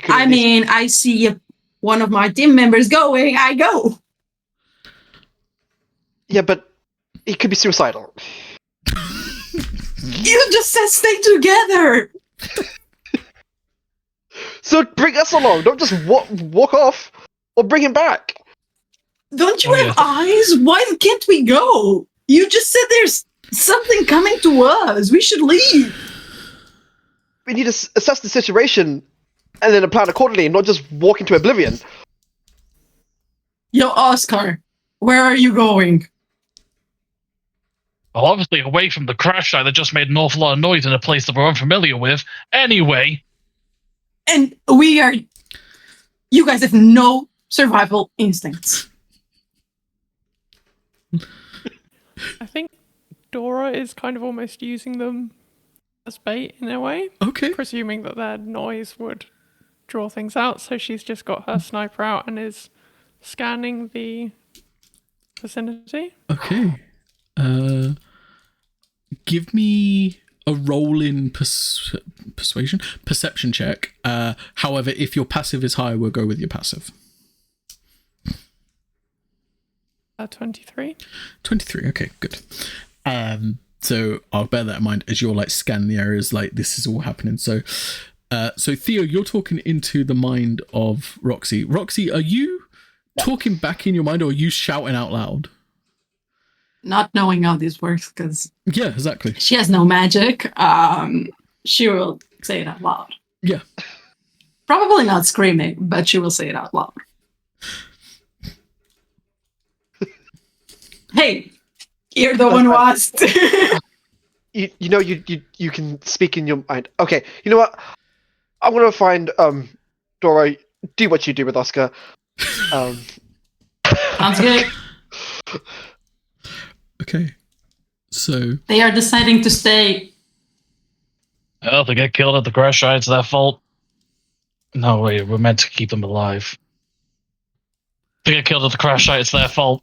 [SPEAKER 3] I see one of my team members going, I go.
[SPEAKER 4] Yeah, but he could be suicidal.
[SPEAKER 3] You just said stay together.
[SPEAKER 4] So bring us along. Don't just walk off, or bring him back.
[SPEAKER 3] Don't you have eyes? Why can't we go? You just said there's something coming to us. We should leave.
[SPEAKER 4] We need to assess the situation and then plan accordingly, and not just walk into oblivion.
[SPEAKER 3] Yo, Oscar, where are you going?
[SPEAKER 5] Well, obviously away from the crash site that just made an awful lot of noise in a place that we're unfamiliar with. Anyway.
[SPEAKER 3] And you guys have no survival instincts.
[SPEAKER 2] I think Dora is kind of almost using them as bait in a way.
[SPEAKER 1] Okay.
[SPEAKER 2] Presuming that their noise would draw things out, so she's just got her sniper out and is scanning the vicinity.
[SPEAKER 1] Okay. Give me a roll in perception check. However, if your passive is high, we'll go with your passive.
[SPEAKER 2] 23.
[SPEAKER 1] 23. Okay, good. So I'll bear that in mind as you're like scanning the areas. Like this is all happening. So Theo, you're talking into the mind of Roxy. Roxy, are you talking back in your mind, or are you shouting out loud?
[SPEAKER 3] Not knowing how this works, because
[SPEAKER 1] yeah, exactly.
[SPEAKER 3] She has no magic. She will say it out loud.
[SPEAKER 1] Yeah.
[SPEAKER 3] Probably not screaming, but she will say it out loud. Hey, you're the one who asked.
[SPEAKER 4] You can speak in your mind. Okay, you know what? I'm gonna find Dora. Do what you do with Oscar.
[SPEAKER 3] Sounds good.
[SPEAKER 1] Okay, so
[SPEAKER 3] they are deciding to stay.
[SPEAKER 5] Well, if they get killed at the crash site, it's their fault. No, wait, we're meant to keep them alive. If they get killed at the crash site, it's their fault.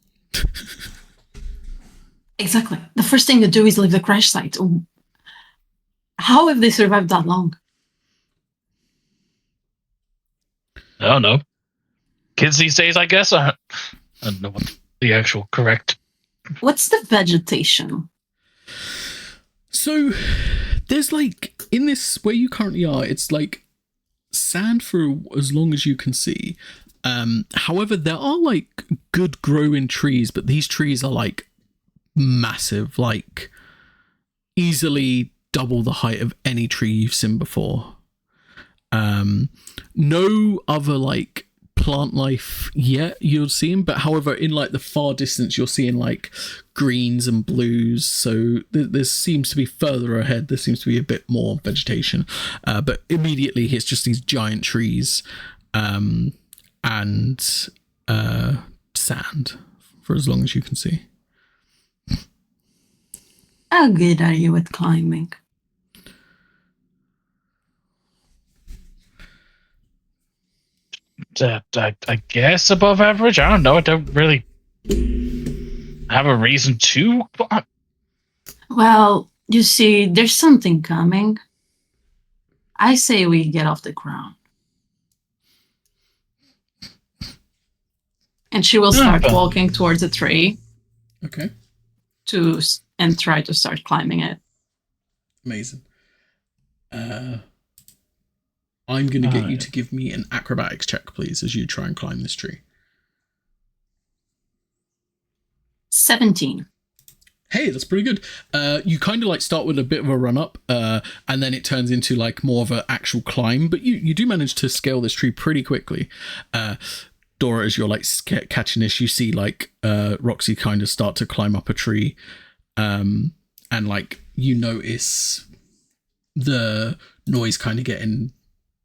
[SPEAKER 3] Exactly. The first thing to do is leave the crash site. How have they survived that long?
[SPEAKER 5] I don't know. Kids these days, I guess. I don't know what the actual correct.
[SPEAKER 3] What's the vegetation?
[SPEAKER 1] So there's like in this where you currently are, it's like sand for as long as you can see. However, there are like good growing trees, but these trees are like massive, like easily double the height of any tree you've seen before. No other like plant life yet you're seeing, but however in like the far distance you're seeing like greens and blues, so there seems to be further ahead, there seems to be a bit more vegetation, but immediately it's just these giant trees and sand for as long as you can see.
[SPEAKER 3] How good are you at climbing?
[SPEAKER 5] I guess above average. I don't know. I don't really have a reason to.
[SPEAKER 3] Well, you see, there's something coming. I say we get off the ground. And she will start
[SPEAKER 5] Okay.
[SPEAKER 3] walking towards a tree
[SPEAKER 1] Okay.
[SPEAKER 3] and try to start climbing it.
[SPEAKER 1] Amazing. I'm going to get you to give me an acrobatics check, please, as you try and climb this tree.
[SPEAKER 3] 17.
[SPEAKER 1] Hey, that's pretty good. You kind of like start with a bit of a run up, and then it turns into like more of an actual climb. But you do manage to scale this tree pretty quickly. Dora, as you're like catching this, you see like Roxy kind of start to climb up a tree, and like you notice the noise kind of getting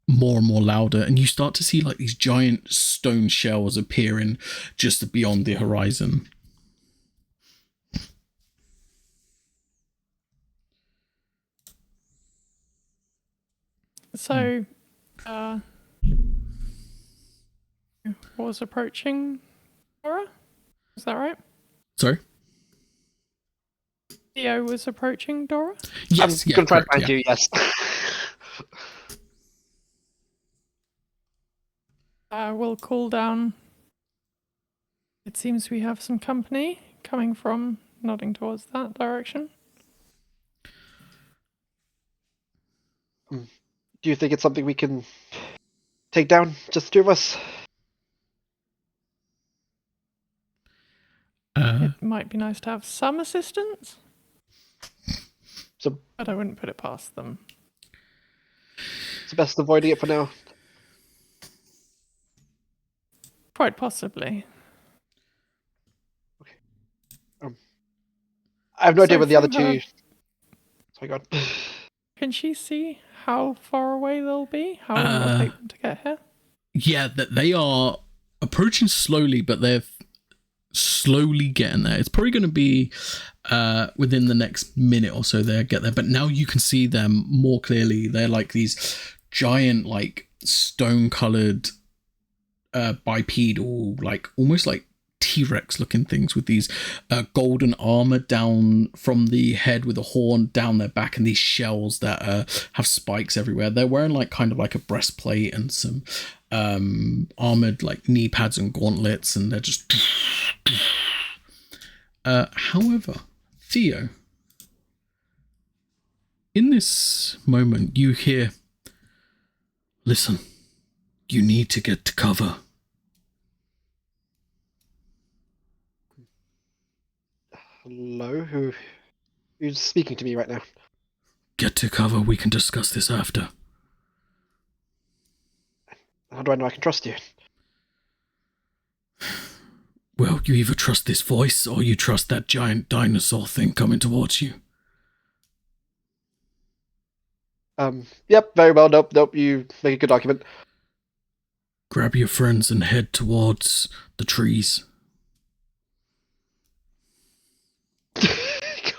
[SPEAKER 1] more and more louder, and you start to see like these giant stone shells appearing just beyond the horizon.
[SPEAKER 2] So, was approaching Dora? Is that right?
[SPEAKER 1] Sorry?
[SPEAKER 2] Theo was approaching Dora?
[SPEAKER 1] Yes,
[SPEAKER 4] I'm gonna try and
[SPEAKER 1] correct,
[SPEAKER 4] find you. Yes.
[SPEAKER 2] We'll call down. It seems we have some company coming from, nodding towards that direction.
[SPEAKER 4] Do you think it's something we can take down, just the two of us?
[SPEAKER 2] It might be nice to have some assistance,
[SPEAKER 4] So
[SPEAKER 2] but I wouldn't put it past them.
[SPEAKER 4] it's best avoiding it for now.
[SPEAKER 2] Quite possibly.
[SPEAKER 4] I have no idea
[SPEAKER 2] So
[SPEAKER 4] where the other
[SPEAKER 2] from her-
[SPEAKER 4] two. Sorry, God.
[SPEAKER 2] Can she see how far away they'll be? How long it'll take them to get here?
[SPEAKER 1] Yeah, that they are approaching slowly, but they're slowly getting there. It's probably going to be within the next minute or so they get there. But now you can see them more clearly. They're like these giant, like stone-colored bipedal, like almost like T-Rex looking things with these golden armor down from the head with a horn down their back, and these shells that have spikes everywhere. They're wearing like kind of like a breastplate and some armored like knee pads and gauntlets, and they're just however, Theo, in this moment you hear, listen, you need to get to cover.
[SPEAKER 4] Hello, who's speaking to me right now?
[SPEAKER 1] Get to cover, we can discuss this after.
[SPEAKER 4] How do I know I can trust you?
[SPEAKER 1] Well, you either trust this voice or you trust that giant dinosaur thing coming towards you.
[SPEAKER 4] Yep, very well. Nope, you make a good argument.
[SPEAKER 1] Grab your friends and head towards the trees.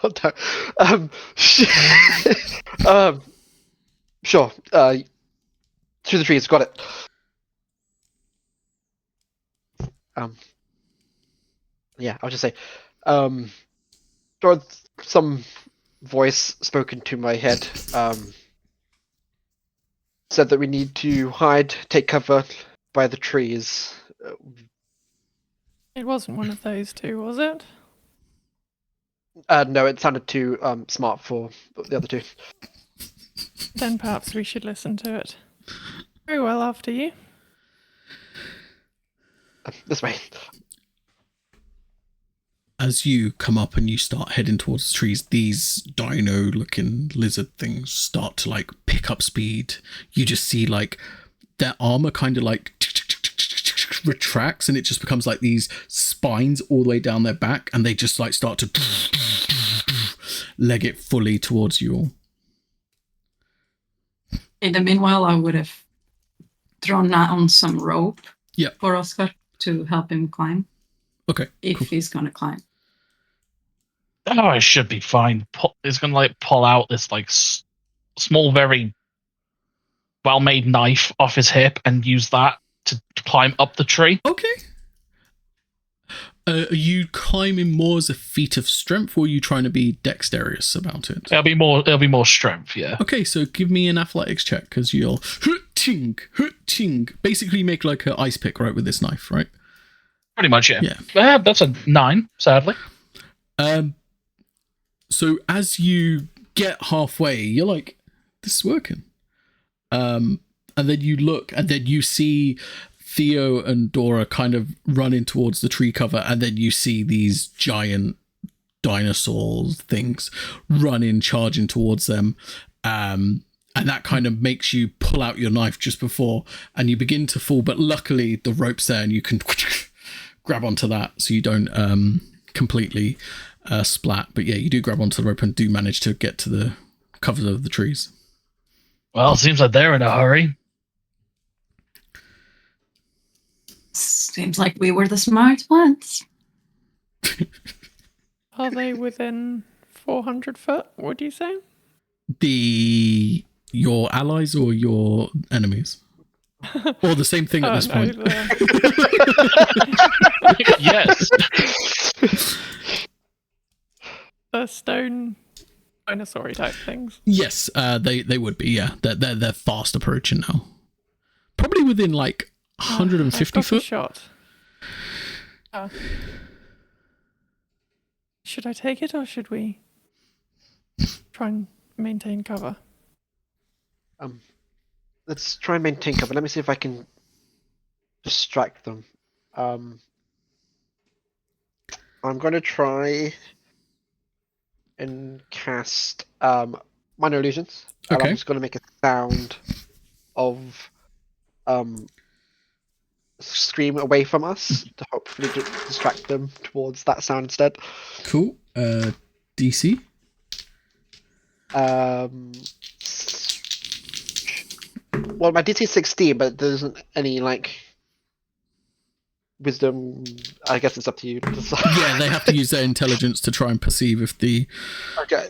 [SPEAKER 4] God, no. Sure. Through the trees, got it. Yeah, I'll just say, towards some voice spoken to my head, said that we need to hide, take cover by the trees.
[SPEAKER 2] It wasn't one of those two, was it?
[SPEAKER 4] No, it sounded too smart for the other two.
[SPEAKER 2] Then perhaps we should listen to it. Very well, after you.
[SPEAKER 4] This way.
[SPEAKER 1] As you come up and you start heading towards the trees, these dino-looking lizard things start to like pick up speed. You just see like their armor kind of like retracts, and it just becomes like these spines all the way down their back, and they just like start to leg it fully towards you all.
[SPEAKER 3] In the meanwhile, I would have thrown down some rope for Oscar to help him climb.
[SPEAKER 1] Okay,
[SPEAKER 3] if
[SPEAKER 1] cool.
[SPEAKER 3] he's gonna climb.
[SPEAKER 5] Oh, I should be fine. He's gonna like pull out this like small, very well-made knife off his hip and use that to climb up the tree.
[SPEAKER 1] Okay. Are you climbing more as a feat of strength, or are you trying to be dexterous about it?
[SPEAKER 5] It'll be more strength, yeah.
[SPEAKER 1] Okay, so give me an athletics check, because you'll basically make like an ice pick, right, with this knife, right?
[SPEAKER 5] Pretty much, yeah.
[SPEAKER 1] Yeah.
[SPEAKER 5] That's a 9, sadly.
[SPEAKER 1] So as you get halfway, you're like, this is working. And then you look, and then you see Theo and Dora kind of running towards the tree cover, and then you see these giant dinosaurs things running, charging towards them. And that kind of makes you pull out your knife just before, and you begin to fall, but luckily the rope's there and you can grab onto that so you don't completely splat. But yeah, you do grab onto the rope and do manage to get to the cover of the trees.
[SPEAKER 5] Well, it seems like they're in a hurry.
[SPEAKER 3] Seems like we were the smart ones.
[SPEAKER 2] Are they within 400 foot, would you say?
[SPEAKER 1] Your allies or your enemies? Or the same thing at this point?
[SPEAKER 5] Yes.
[SPEAKER 2] The stone dinosaur type things.
[SPEAKER 1] Yes, they would be, yeah. They're fast approaching now. Probably within like 150
[SPEAKER 2] I've got a
[SPEAKER 1] foot.
[SPEAKER 2] shot. Should I take it, or should we try and maintain cover?
[SPEAKER 4] Let's try and maintain cover. Let me see if I can distract them. I'm going to try and cast minor illusions. And
[SPEAKER 1] Okay.
[SPEAKER 4] I'm just going to make a sound of scream away from us to hopefully distract them towards that sound instead.
[SPEAKER 1] Cool. DC?
[SPEAKER 4] Well, my DC is 16, but there isn't any like wisdom. I guess it's up to you to decide.
[SPEAKER 1] Yeah, they have to use their intelligence to try and perceive if the...
[SPEAKER 4] Okay.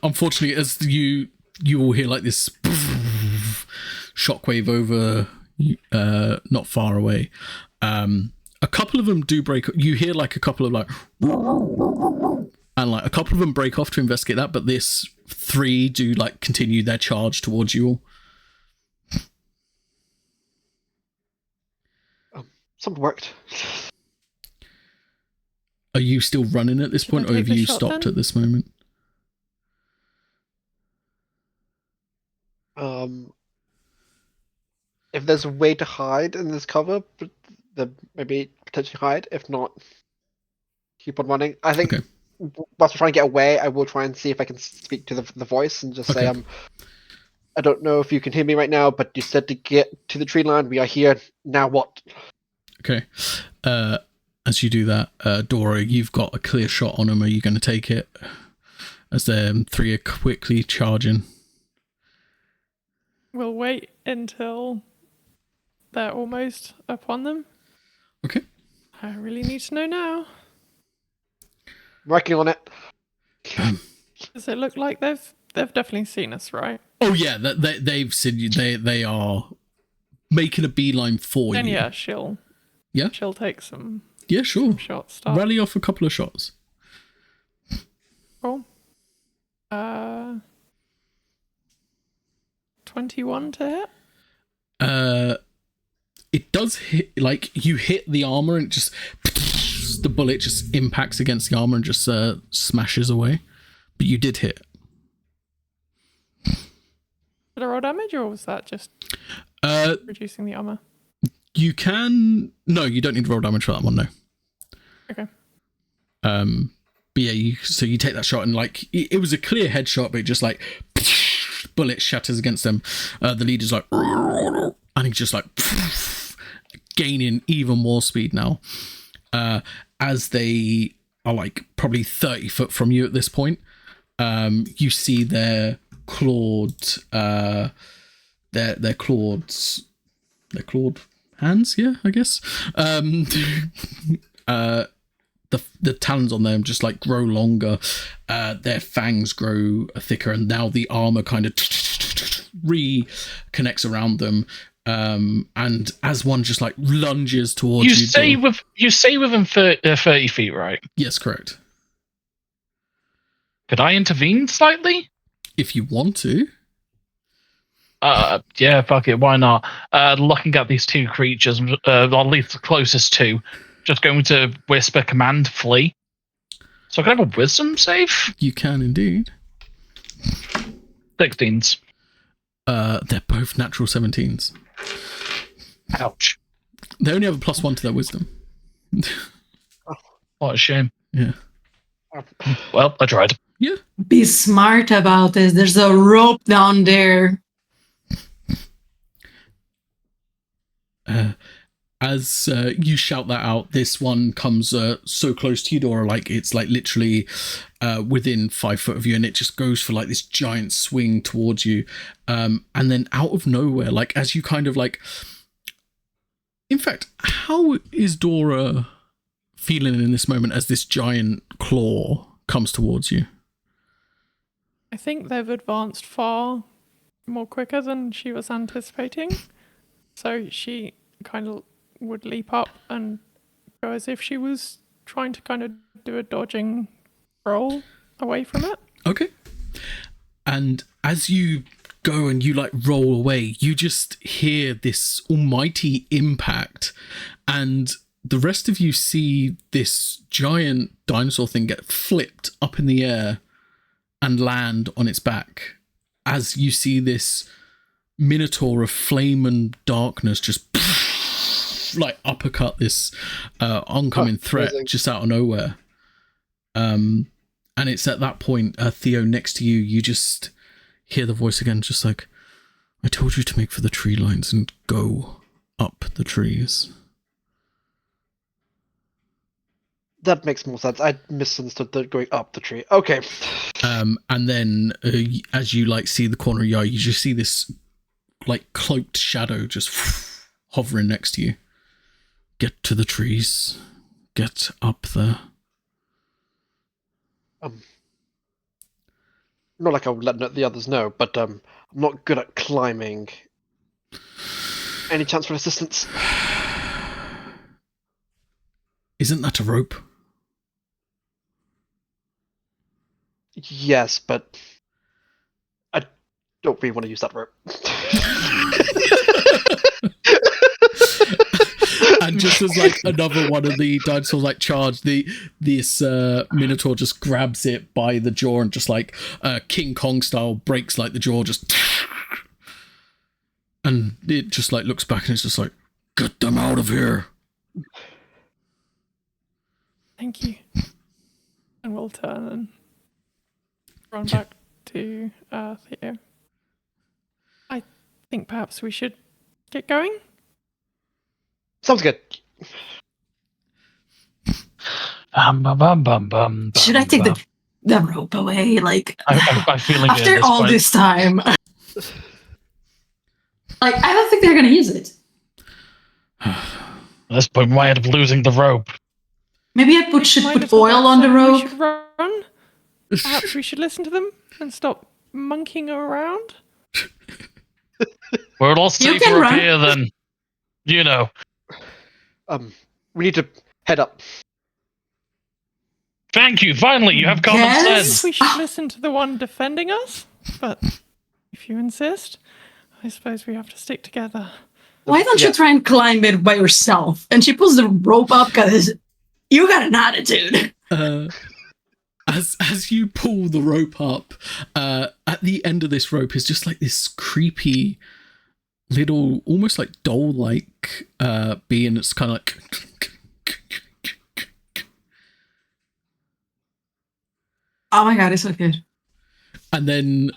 [SPEAKER 1] Unfortunately, as you will hear like this shockwave over not far away. A couple of them do break. You hear like a couple of like, and like a couple of them break off to investigate that, but this 3 do like continue their charge towards you all.
[SPEAKER 4] Something worked.
[SPEAKER 1] Are you still running at this point, or have you stopped at this moment?
[SPEAKER 4] If there's a way to hide in this cover, then maybe potentially hide. If not, keep on running. I think
[SPEAKER 1] Okay.
[SPEAKER 4] whilst we're trying to get away, I will try and see if I can speak to the voice and just say,
[SPEAKER 1] Okay.
[SPEAKER 4] I don't know if you can hear me right now, but you said to get to the tree line. We are here. Now what?
[SPEAKER 1] Okay. As you do that, Dora, you've got a clear shot on them. Are you going to take it? As them 3 are quickly charging.
[SPEAKER 2] We'll wait until they're almost upon them.
[SPEAKER 1] Okay.
[SPEAKER 2] I really need to know now.
[SPEAKER 4] Working on it.
[SPEAKER 2] Does it look like they've definitely seen us, right?
[SPEAKER 1] Oh yeah, they've seen you. They are making a beeline for
[SPEAKER 2] Then
[SPEAKER 1] you.
[SPEAKER 2] yeah, she'll take some
[SPEAKER 1] Yeah, sure.
[SPEAKER 2] shots. Start.
[SPEAKER 1] Rally off a couple of shots.
[SPEAKER 2] Cool. 21 to hit.
[SPEAKER 1] It does hit, like you hit the armor and just the bullet just impacts against the armor and just smashes away. But you did hit.
[SPEAKER 2] Did I roll damage, or was that just reducing the armor?
[SPEAKER 1] You can you don't need to roll damage for that one, no.
[SPEAKER 2] Okay.
[SPEAKER 1] But yeah, you take that shot and like it was a clear headshot, but it just like bullet shatters against them. The leader's like, and he's just like gaining even more speed now. As they are like probably 30 foot from you at this point, you see their clawed hands, yeah, I guess. The talons on them just like grow longer, their fangs grow thicker, and now the armor kind of reconnects around them. And as one just like lunges towards
[SPEAKER 5] You
[SPEAKER 1] you,
[SPEAKER 5] say within 30 feet, right?
[SPEAKER 1] yes, correct.
[SPEAKER 5] Could I intervene slightly?
[SPEAKER 1] If you want to.
[SPEAKER 5] Yeah, fuck it, why not? Looking at these two creatures, or at least the closest two, just going to whisper command, flee. So I can have a wisdom save?
[SPEAKER 1] You can indeed.
[SPEAKER 5] 16s.
[SPEAKER 1] They're both natural 17s.
[SPEAKER 5] Ouch.
[SPEAKER 1] They only have a +1 to their wisdom.
[SPEAKER 5] What a shame.
[SPEAKER 1] Yeah.
[SPEAKER 5] Well, I tried.
[SPEAKER 1] Yeah.
[SPEAKER 3] Be smart about this. There's a rope down there.
[SPEAKER 1] As you shout that out, this one comes so close to you, Dora, like it's like literally within 5 foot of you, and it just goes for like this giant swing towards you. And then out of nowhere, like as you kind of like... In fact, how is Dora feeling in this moment as this giant claw comes towards you?
[SPEAKER 2] I think they've advanced far more quicker than she was anticipating. So she kind of would leap up and go as if she was trying to kind of do a dodging roll away from it.
[SPEAKER 1] Okay. And as you go and you like roll away, you just hear this almighty impact, and the rest of you see this giant dinosaur thing get flipped up in the air and land on its back, as you see this minotaur of flame and darkness just like uppercut this oncoming threat
[SPEAKER 4] amazing.
[SPEAKER 1] just out of nowhere. And it's at that point, Theo, next to you, you just hear the voice again, just like, I told you to make for the tree lines and go up the trees.
[SPEAKER 4] That makes more sense. I misunderstood the going up the tree. Okay.
[SPEAKER 1] And then as you like see the corner of your eye, you just see this like cloaked shadow just hovering next to you. Get to the trees. Get up there.
[SPEAKER 4] Not like I would let the others know, but I'm not good at climbing. Any chance for assistance?
[SPEAKER 1] Isn't that a rope?
[SPEAKER 4] Yes, but I don't really want to use that rope.
[SPEAKER 1] And just as like another one of the dinosaurs like charge, this minotaur just grabs it by the jaw and just like King Kong style breaks like the jaw, just, and it just like looks back and it's just like, get them out of here.
[SPEAKER 2] Thank you. And we'll turn and run back to Theo. I think perhaps we should get going.
[SPEAKER 4] Sounds good.
[SPEAKER 3] Should I take the rope away? Like,
[SPEAKER 5] I'm feeling it at
[SPEAKER 3] after
[SPEAKER 5] this
[SPEAKER 3] all
[SPEAKER 5] point.
[SPEAKER 3] this time. Like, I don't think they're going to use it.
[SPEAKER 5] At this point, we might end up losing the rope.
[SPEAKER 3] Maybe I should
[SPEAKER 2] Might
[SPEAKER 3] put
[SPEAKER 2] have thought
[SPEAKER 3] oil
[SPEAKER 2] that
[SPEAKER 3] on the
[SPEAKER 2] we
[SPEAKER 3] rope.
[SPEAKER 2] should run. Perhaps we should listen to them and stop monkeying around.
[SPEAKER 5] We're a lot
[SPEAKER 3] You can
[SPEAKER 5] safer up
[SPEAKER 3] run.
[SPEAKER 5] here than, you know.
[SPEAKER 4] We need to head up.
[SPEAKER 5] Thank you. Finally, you have common
[SPEAKER 3] Yes.
[SPEAKER 2] I
[SPEAKER 5] sense.
[SPEAKER 2] think we should listen to the one defending us, but if you insist, I suppose we have to stick together.
[SPEAKER 3] Why don't
[SPEAKER 4] Yeah.
[SPEAKER 3] you try and climb it by yourself? And she pulls the rope up because you got an attitude.
[SPEAKER 1] As you pull the rope up, at the end of this rope is just like this creepy little, almost like doll-like being that's kind of like...
[SPEAKER 3] Oh my god, it's so good.
[SPEAKER 1] And then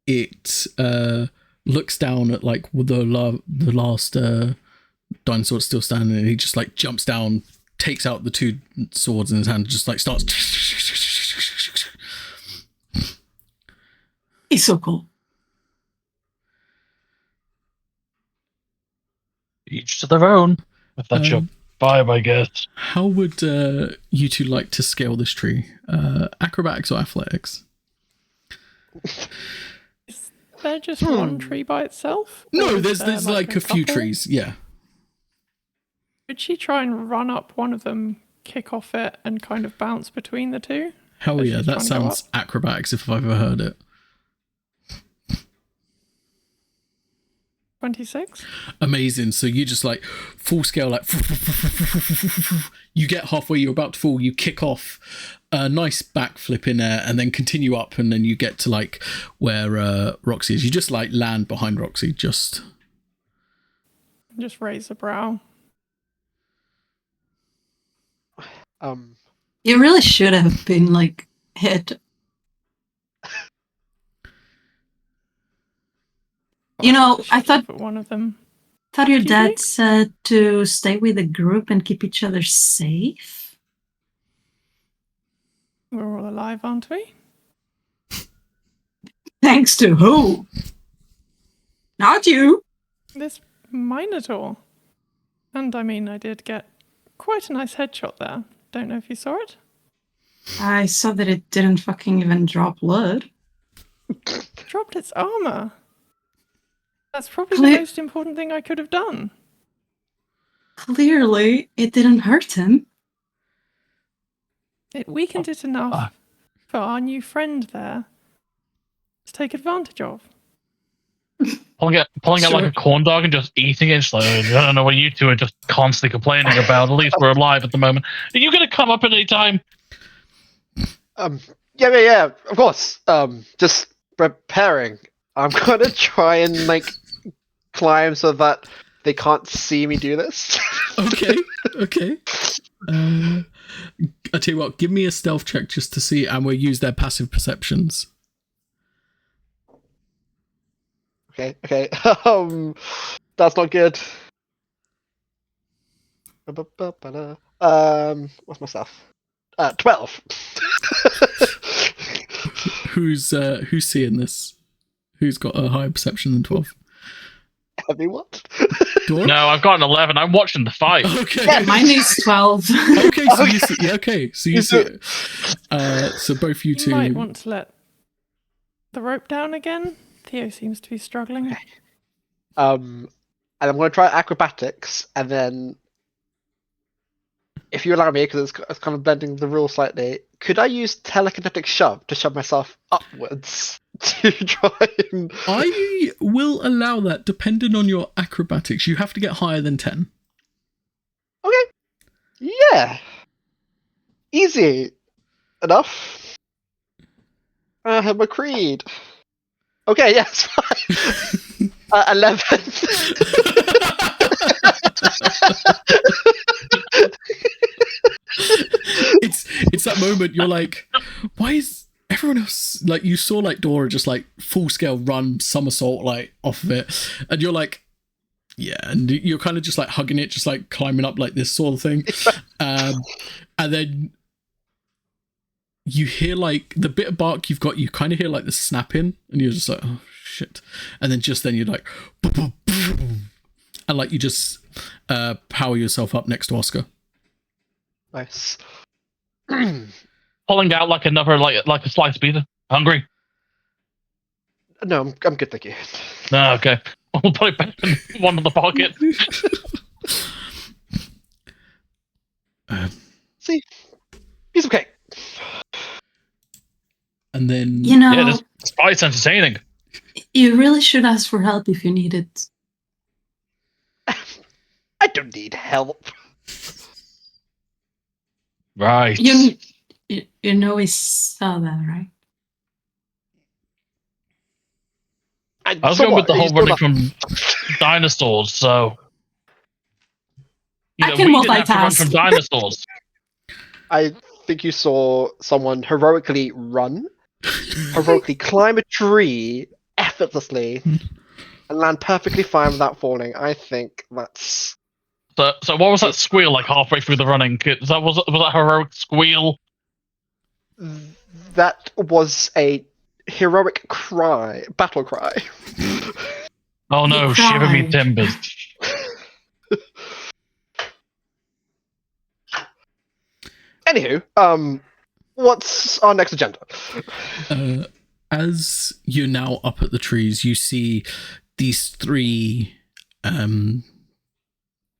[SPEAKER 1] it looks down at like the last dinosaur that's still standing, and he just like jumps down, takes out the two swords in his hand, and just like starts...
[SPEAKER 3] He's so cool.
[SPEAKER 5] Each to their own. If that's your vibe, I guess.
[SPEAKER 1] How would you two like to scale this tree? Acrobatics or athletics?
[SPEAKER 2] there just one tree by itself? Or
[SPEAKER 1] No,
[SPEAKER 2] is
[SPEAKER 1] there's
[SPEAKER 2] there,
[SPEAKER 1] like a few
[SPEAKER 2] couple?
[SPEAKER 1] trees. Yeah.
[SPEAKER 2] Could she try and run up one of them, kick off it, and kind of bounce between the two?
[SPEAKER 1] Hell
[SPEAKER 2] as
[SPEAKER 1] yeah,
[SPEAKER 2] she's
[SPEAKER 1] that
[SPEAKER 2] trying to go
[SPEAKER 1] sounds acrobatics if I've ever heard it.
[SPEAKER 2] 26?
[SPEAKER 1] Amazing. So you just like full scale, like you get halfway, you're about to fall, you kick off a nice backflip in there and then continue up, and then you get to like where Roxy is. You just like land behind Roxy, just
[SPEAKER 2] raise a brow.
[SPEAKER 3] You really should have been like hit. You know, I thought
[SPEAKER 2] one of them.
[SPEAKER 3] your
[SPEAKER 2] Did you
[SPEAKER 3] dad
[SPEAKER 2] do?
[SPEAKER 3] said to stay with the group and keep each other safe.
[SPEAKER 2] We're all alive, aren't we?
[SPEAKER 3] Thanks to who? Not you.
[SPEAKER 2] This Minotaur. And I mean, I did get quite a nice headshot there. Don't know if you saw it.
[SPEAKER 3] I saw that it didn't fucking even drop blood.
[SPEAKER 2] Dropped its armor. That's probably
[SPEAKER 3] Cle-
[SPEAKER 2] the most important thing I could have done.
[SPEAKER 3] Clearly, it didn't hurt him.
[SPEAKER 2] It weakened it enough for our new friend there to take advantage of.
[SPEAKER 5] Pulling out like a corn dog and just eating it. It's like, I don't know what you two are just constantly complaining about. At least we're alive at the moment. Are you going to come up at any time?
[SPEAKER 4] Yeah, of course. Just preparing. I'm gonna try and like climb so that they can't see me do this.
[SPEAKER 1] okay. I tell you what, give me a stealth check just to see, and we'll use their passive perceptions.
[SPEAKER 4] Okay. That's not good. What's my stuff? 12.
[SPEAKER 1] Who's seeing this? Who's got a higher perception than 12?
[SPEAKER 4] Everyone?
[SPEAKER 1] Dora?
[SPEAKER 5] No, I've got an 11. I'm watching the fight.
[SPEAKER 1] Okay.
[SPEAKER 3] Yeah, mine is 12.
[SPEAKER 1] Okay, so you see. Okay, so you see. So both you two.
[SPEAKER 2] You might want to let the rope down again. Theo seems to be struggling.
[SPEAKER 4] Okay. And I'm going to try acrobatics, and then, if you allow me, because it's kind of blending the rules slightly, could I use telekinetic shove to shove myself upwards to try and...
[SPEAKER 1] I will allow that, depending on your acrobatics. You have to get higher than 10.
[SPEAKER 4] Okay. Yeah. Easy enough. I have a creed. Okay, yes, fine. 11.
[SPEAKER 1] It's that moment you're like, why is everyone else, like, you saw like Dora just like full scale run somersault like off of it, and you're like, yeah, and you're kind of just like hugging it, just like climbing up like this sort of thing, and then you hear like the bit of bark you've got, you kind of hear like the snapping, and you're just like, oh shit, and then you're like, and like you just power yourself up next to Oscar.
[SPEAKER 4] Nice.
[SPEAKER 5] Pulling out like another, like a slice pizza. Hungry?
[SPEAKER 4] No, I'm good, thank you.
[SPEAKER 5] No, okay. We'll put it back in one of the pockets.
[SPEAKER 4] See? Piece of cake.
[SPEAKER 1] And then...
[SPEAKER 3] You know,
[SPEAKER 5] Yeah, this fight's entertaining.
[SPEAKER 3] you really should ask for help if you need it.
[SPEAKER 4] I don't need help.
[SPEAKER 5] Right.
[SPEAKER 3] You know we saw that, right?
[SPEAKER 5] I was going with the whole running from dinosaurs, so...
[SPEAKER 3] I can
[SPEAKER 5] we didn't have to run
[SPEAKER 3] multitask.
[SPEAKER 5] from dinosaurs.
[SPEAKER 4] I think you saw someone heroically run, heroically climb a tree effortlessly, and land perfectly fine without falling. I think that's...
[SPEAKER 5] So what was that squeal like halfway through the running? Was that heroic squeal?
[SPEAKER 4] That was a heroic cry, battle cry.
[SPEAKER 5] Oh no,
[SPEAKER 3] He
[SPEAKER 5] shiver me
[SPEAKER 3] cried.
[SPEAKER 5] timbers.
[SPEAKER 4] Anywho, what's our next agenda?
[SPEAKER 1] as you're now up at the trees, you see these three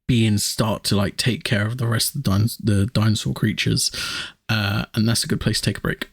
[SPEAKER 1] beings start to like take care of the rest of the dinosaur creatures, and that's a good place to take a break.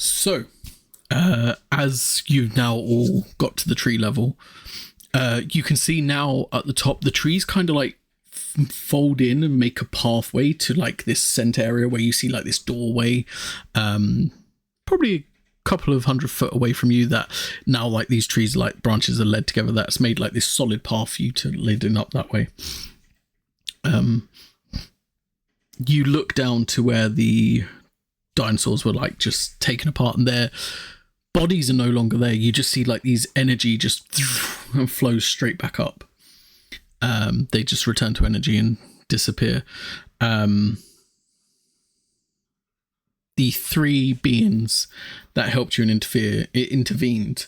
[SPEAKER 1] So, as you've now all got to the tree level, you can see now at the top, the trees kind of like fold in and make a pathway to like this center area where you see like this doorway, probably a couple of 100 foot away from you, that now like these trees like branches are led together, that's made like this solid path for you to lead in up that way. You look down to where the dinosaurs were like just taken apart and their bodies are no longer there. You just see like these energy just flows straight back up. They just return to energy and disappear. The three beings that helped you and intervened,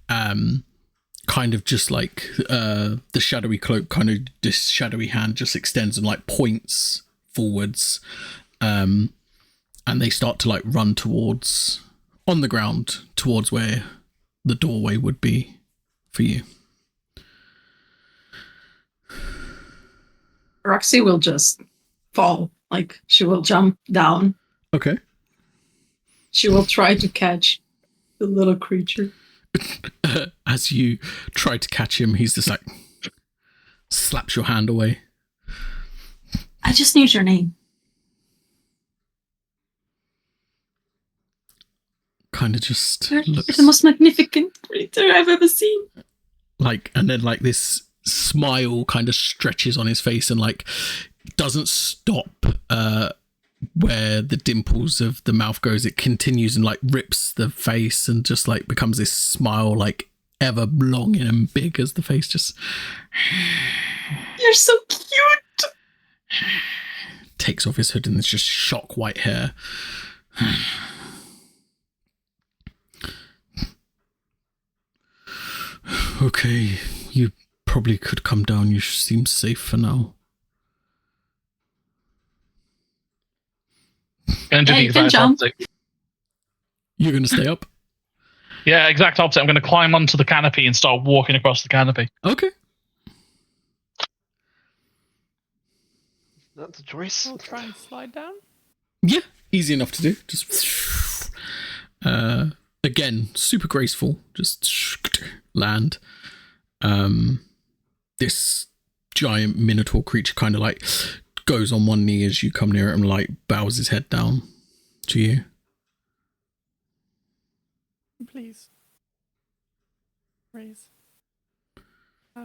[SPEAKER 1] kind of just like the shadowy cloak, kind of this shadowy hand just extends and like points forwards, and they start to like run towards, on the ground, towards where the doorway would be for you.
[SPEAKER 3] Roxy will just fall. Like, she will jump down.
[SPEAKER 1] Okay.
[SPEAKER 3] She will try to catch the little creature.
[SPEAKER 1] As you try to catch him, he's just like slaps your hand away.
[SPEAKER 3] I just need your name.
[SPEAKER 1] Kind of just
[SPEAKER 3] You're
[SPEAKER 1] looks
[SPEAKER 3] the most magnificent creature I've ever seen.
[SPEAKER 1] like, and then like this smile kind of stretches on his face and like doesn't stop where the dimples of the mouth goes. It continues and like rips the face and just like becomes this smile, like ever longing and big as the face just
[SPEAKER 3] You're so cute.
[SPEAKER 1] takes off his hood and it's just shock white hair. Okay, you probably could come down. You seem safe for now.
[SPEAKER 5] Going to do
[SPEAKER 3] Yeah,
[SPEAKER 5] the
[SPEAKER 3] you can
[SPEAKER 5] exact
[SPEAKER 3] jump.
[SPEAKER 5] opposite.
[SPEAKER 1] You're going to stay up?
[SPEAKER 5] Yeah, exact opposite. I'm going to climb onto the canopy and start walking across the canopy.
[SPEAKER 1] Okay.
[SPEAKER 4] That's a choice.
[SPEAKER 2] I'll try and slide down.
[SPEAKER 1] Yeah, easy enough to do. Just again, super graceful. Just land. This giant minotaur creature kind of like goes on one knee as you come near it and like bows his head down to you.
[SPEAKER 2] Please. Raise.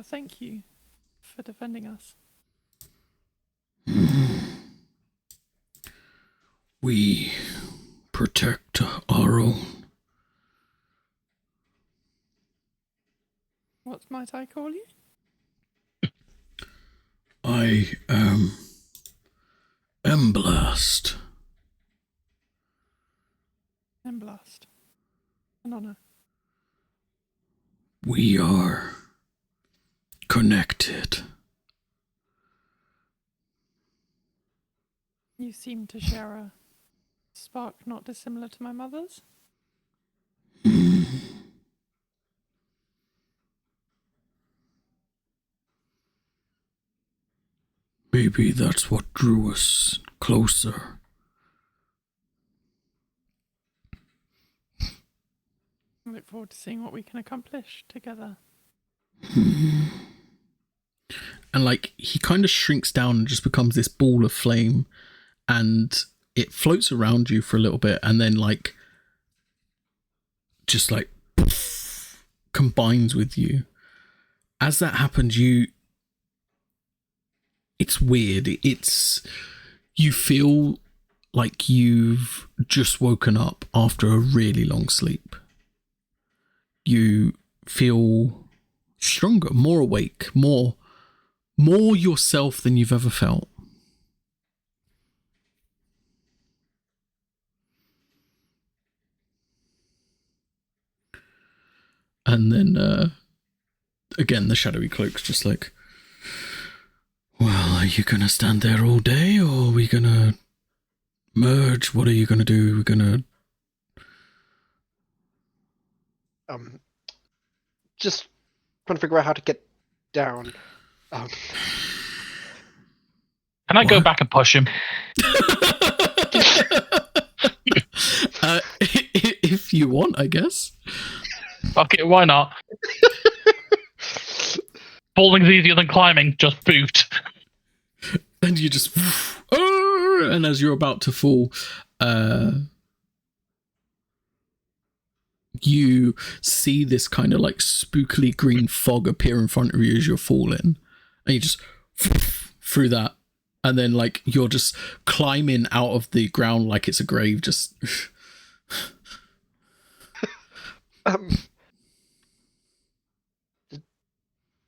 [SPEAKER 2] Thank you for defending us.
[SPEAKER 1] We protect our own.
[SPEAKER 2] What might I call you?
[SPEAKER 1] I am Emblast.
[SPEAKER 2] Emblast. An honor.
[SPEAKER 1] We are connected.
[SPEAKER 2] You seem to share a spark not dissimilar to my mother's.
[SPEAKER 1] Maybe that's what drew us closer.
[SPEAKER 2] I look forward to seeing what we can accomplish together.
[SPEAKER 1] And like he kind of shrinks down and just becomes this ball of flame, and it floats around you for a little bit and then like just like poof, combines with you. As that happens, it's weird. You feel like you've just woken up after a really long sleep. You feel stronger, more awake, more yourself than you've ever felt. And then again, the shadowy cloak's just like, well, are you gonna stand there all day, or are we gonna merge? What are you gonna do? We're gonna
[SPEAKER 4] Just trying to figure out how to get down.
[SPEAKER 5] Can I go
[SPEAKER 1] What?
[SPEAKER 5] back and push him?
[SPEAKER 1] if you want, I guess.
[SPEAKER 5] Fuck it, why not? Falling's easier than climbing, just boot.
[SPEAKER 1] And you just... and as you're about to fall, you see this kind of like spookily green fog appear in front of you as you're falling. And you just... through that. And then like you're just climbing out of the ground like it's a grave, just...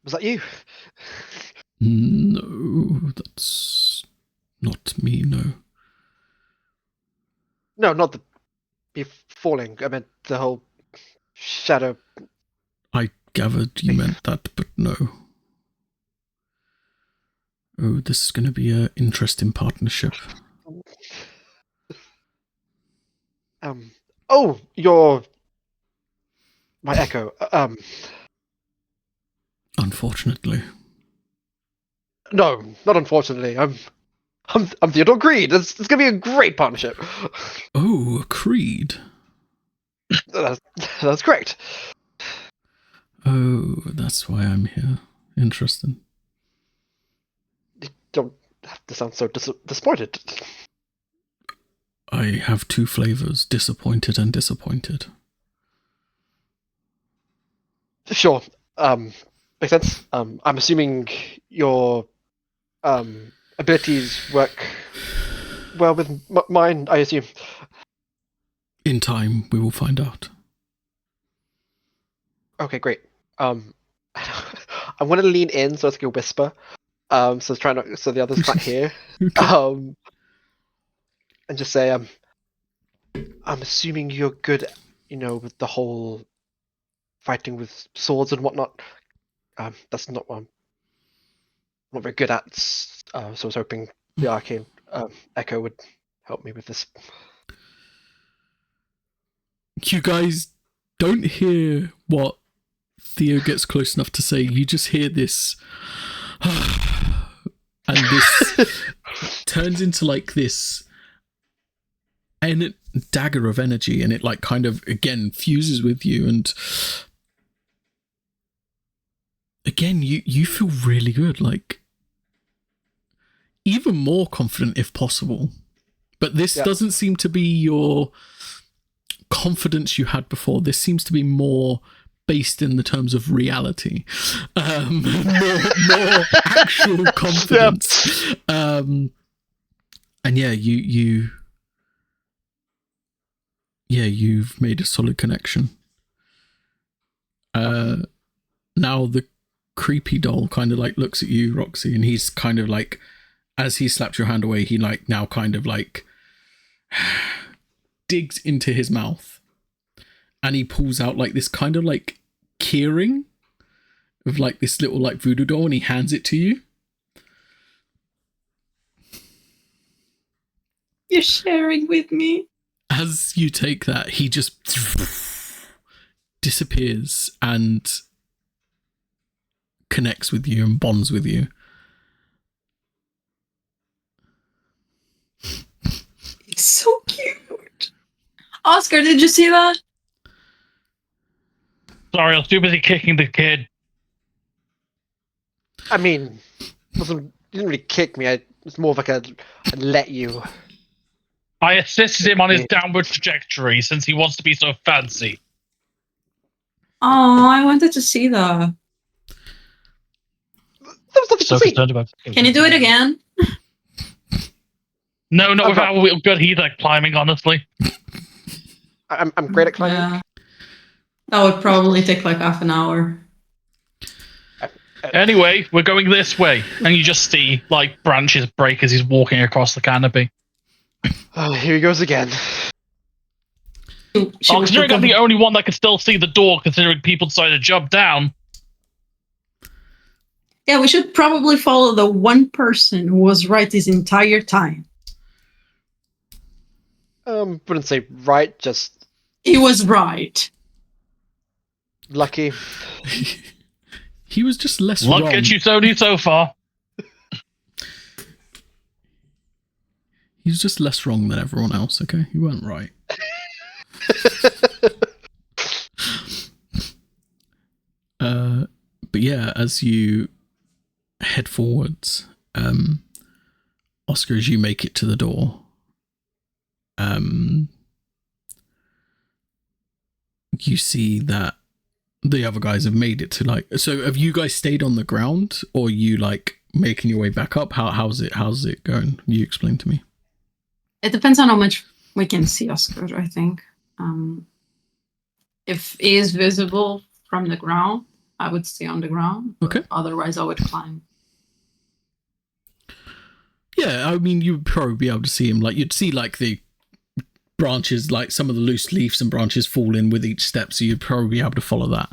[SPEAKER 4] Was that you?
[SPEAKER 1] No, that's not me, no.
[SPEAKER 4] No, not the you falling. I meant the whole shadow.
[SPEAKER 1] I gathered you meant that, but no. Oh, this is going to be an interesting partnership.
[SPEAKER 4] Oh, you're my echo.
[SPEAKER 1] Unfortunately.
[SPEAKER 4] No, not unfortunately. I'm Theodore Creed. It's gonna be a great partnership.
[SPEAKER 1] Oh, a creed.
[SPEAKER 4] That's correct.
[SPEAKER 1] Oh, that's why I'm here. Interesting.
[SPEAKER 4] You don't have to sound so disappointed.
[SPEAKER 1] I have two flavors, disappointed and disappointed.
[SPEAKER 4] Sure. Makes sense. I'm assuming your abilities work well with mine, I assume.
[SPEAKER 1] In time, we will find out.
[SPEAKER 4] Okay, great. I want to lean in so it's like a whisper. So try not so the others can't hear.
[SPEAKER 1] Okay.
[SPEAKER 4] And just say, I'm assuming you're good, with the whole fighting with swords and whatnot. That's not what I'm not very good at. So I was hoping the arcane echo would help me with this.
[SPEAKER 1] You guys don't hear what Theo gets close enough to say. You just hear this. And this turns into like this dagger of energy, and it like kind of again fuses with you, and again you feel really good, like even more confident if possible. But this doesn't seem to be your confidence you had before. This seems to be more based in the terms of reality, more actual confidence. And yeah, you've made a solid connection. Now the creepy doll kind of like looks at you, Roxy, and he's kind of like, as he slaps your hand away, he like now kind of like digs into his mouth, and he pulls out like this kind of like keyring of like this little like voodoo doll, and he hands it to you.
[SPEAKER 3] You're sharing with me.
[SPEAKER 1] As you take that, he just disappears and connects with you and bonds with you.
[SPEAKER 3] It's so cute. Oscar, did you see that?
[SPEAKER 5] Sorry, I was too busy kicking the kid.
[SPEAKER 4] I mean, you didn't really kick me. It's more of like a let you.
[SPEAKER 5] I assisted him on his downward trajectory since he wants to be so fancy.
[SPEAKER 3] Oh, I wanted to see that.
[SPEAKER 4] There was nothing
[SPEAKER 5] So
[SPEAKER 4] to see.
[SPEAKER 5] concerned about.
[SPEAKER 3] Can you do it again?
[SPEAKER 5] No, not without a good heather climbing, honestly.
[SPEAKER 4] I'm great at climbing.
[SPEAKER 3] Yeah. That would probably take like half an hour.
[SPEAKER 5] Anyway, we're going this way. And you just see, like, branches break as he's walking across the canopy.
[SPEAKER 4] Oh, here he goes again.
[SPEAKER 5] Considering I'm the only one that can still see the door, considering people decided to jump down.
[SPEAKER 3] Yeah, we should probably follow the one person who was right this entire time.
[SPEAKER 4] Wouldn't say right, just
[SPEAKER 3] He was right.
[SPEAKER 4] lucky.
[SPEAKER 1] He was just less
[SPEAKER 5] Luck
[SPEAKER 1] wrong.
[SPEAKER 5] gets you only so far.
[SPEAKER 1] He was just less wrong than everyone else, okay? He weren't right. But yeah, as you head forwards, Oscar, as you make it to the door, you see that the other guys have made it to like. So have you guys stayed on the ground, or you like making your way back up? How's it going? You explain to me.
[SPEAKER 3] It depends on how much we can see Oscar, I think. If he is visible from the ground, I would stay on the ground.
[SPEAKER 1] Okay.
[SPEAKER 3] Otherwise, I would climb.
[SPEAKER 1] Yeah, I mean, you'd probably be able to see him. Like, you'd see like the branches, like some of the loose leaves and branches fall in with each step, so you'd probably be able to follow that.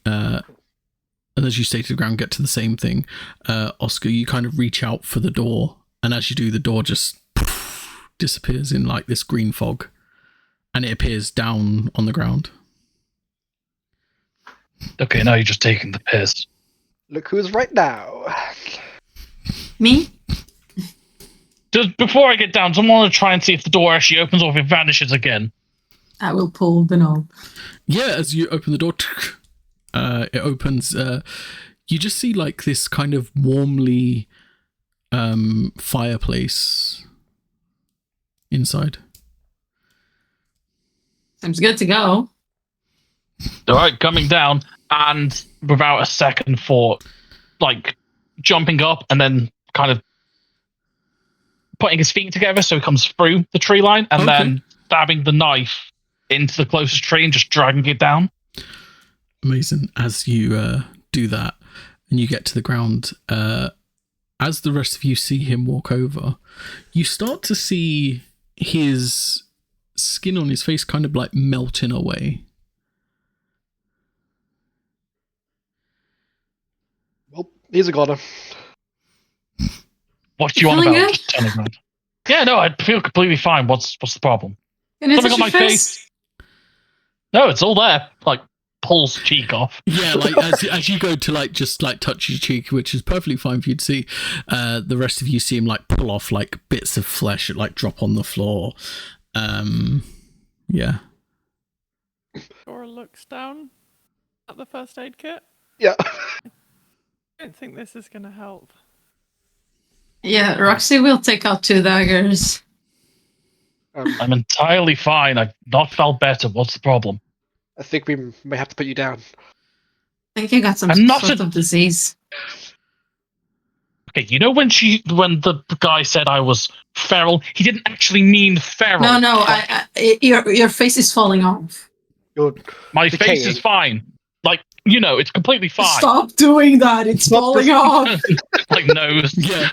[SPEAKER 1] And as you stay to the ground, get to the same thing. Oscar, you kind of reach out for the door, and as you do, the door just disappears in like this green fog, and it appears down on the ground.
[SPEAKER 5] Okay, now you're just taking the piss.
[SPEAKER 4] Look who's right now.
[SPEAKER 3] Me?
[SPEAKER 5] Just before I get down, I want to try and see if the door actually opens or if it vanishes again.
[SPEAKER 3] I will pull the knob.
[SPEAKER 1] Yeah, as you open the door, it opens. You just see like this kind of warmly fireplace inside.
[SPEAKER 3] Seems good to go.
[SPEAKER 5] All right, coming down, and without a second thought, like jumping up and then kind of putting his feet together so he comes through the tree line, and then stabbing the knife into the closest tree and just dragging it down.
[SPEAKER 1] Amazing. As you do that and you get to the ground, as the rest of you see him walk over, you start to see his skin on his face kind of like melting away.
[SPEAKER 4] Well, he's a goner.
[SPEAKER 5] What do you want
[SPEAKER 3] Feeling
[SPEAKER 5] about?
[SPEAKER 3] good?
[SPEAKER 5] Just turn around. Yeah, no, I feel completely fine. What's the problem?
[SPEAKER 3] Can I
[SPEAKER 5] Something
[SPEAKER 3] touch
[SPEAKER 5] on
[SPEAKER 3] your
[SPEAKER 5] my
[SPEAKER 3] face?
[SPEAKER 5] No, it's all there. Like, pulls cheek off.
[SPEAKER 1] Yeah, like as you go to like just like touch your cheek, which is perfectly fine for you to see, the rest of you see him like pull off like bits of flesh that like drop on the floor. Yeah.
[SPEAKER 2] Dora looks down at the first aid kit.
[SPEAKER 4] Yeah.
[SPEAKER 2] I don't think this is going to help.
[SPEAKER 3] Yeah, Roxy will take out 2 daggers.
[SPEAKER 5] I'm entirely fine. I've not felt better. What's the problem?
[SPEAKER 4] I think we may have to put you down.
[SPEAKER 3] I think you got some
[SPEAKER 5] I'm not
[SPEAKER 3] sort of disease.
[SPEAKER 5] Okay, you know when the guy said I was feral, he didn't actually mean feral.
[SPEAKER 3] No, your face is falling off.
[SPEAKER 4] You're
[SPEAKER 5] My
[SPEAKER 4] decaying.
[SPEAKER 5] face is fine. Like, you know, it's completely fine.
[SPEAKER 3] Stop doing that. It's
[SPEAKER 4] Stop
[SPEAKER 3] falling
[SPEAKER 4] this-
[SPEAKER 3] off.
[SPEAKER 5] Like nose,
[SPEAKER 1] Yeah.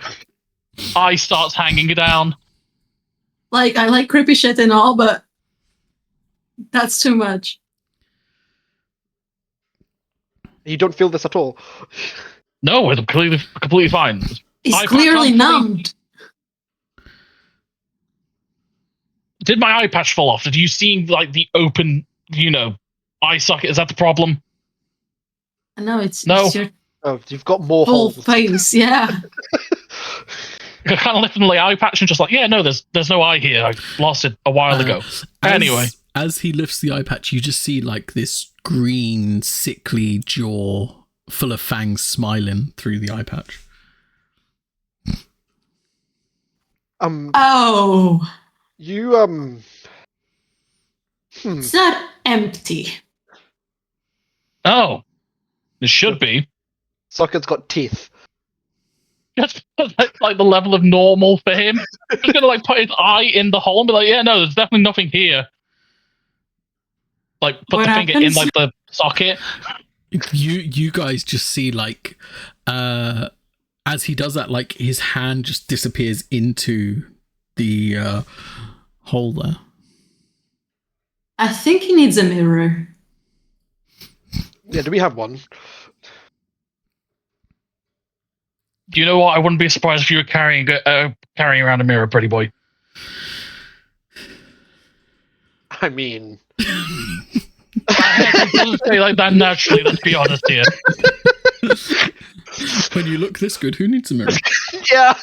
[SPEAKER 5] eye starts hanging down.
[SPEAKER 3] Like, I like creepy shit and all, but that's too much.
[SPEAKER 4] You don't feel this at all.
[SPEAKER 5] No, it's completely fine.
[SPEAKER 3] He's
[SPEAKER 5] Eye
[SPEAKER 3] clearly
[SPEAKER 5] patch on fully-
[SPEAKER 3] numbed.
[SPEAKER 5] Did my eye patch fall off? Did you see like the open, eye socket? Is that the problem?
[SPEAKER 3] No, it's
[SPEAKER 5] No.
[SPEAKER 3] your
[SPEAKER 4] Oh, you've got more
[SPEAKER 3] whole
[SPEAKER 4] holes.
[SPEAKER 3] face. Yeah.
[SPEAKER 5] I kind of lifted the eye patch and just like, yeah, no, there's no eye here. I lost it a while ago. Anyway.
[SPEAKER 1] As he lifts the eye patch, you just see like this green, sickly jaw full of fangs smiling through the eye patch.
[SPEAKER 3] Oh,
[SPEAKER 4] You
[SPEAKER 3] it's not empty.
[SPEAKER 5] Oh, it should be.
[SPEAKER 4] Socket's got teeth.
[SPEAKER 5] That's like the level of normal for him. He's gonna like put his eye in the hole and be like, yeah, no, there's definitely nothing here. Like put
[SPEAKER 3] What
[SPEAKER 5] the finger in
[SPEAKER 3] happens?
[SPEAKER 5] like the socket.
[SPEAKER 1] You guys just see like as he does that, like his hand just disappears into the hole there.
[SPEAKER 3] I think he needs a mirror.
[SPEAKER 4] Yeah, do we have one?
[SPEAKER 5] Do you know what? I wouldn't be surprised if you were carrying around a mirror, pretty boy.
[SPEAKER 4] I mean,
[SPEAKER 5] It doesn't say like that naturally. Let's be honest here.
[SPEAKER 1] When you look this good, who needs a mirror?
[SPEAKER 4] yeah.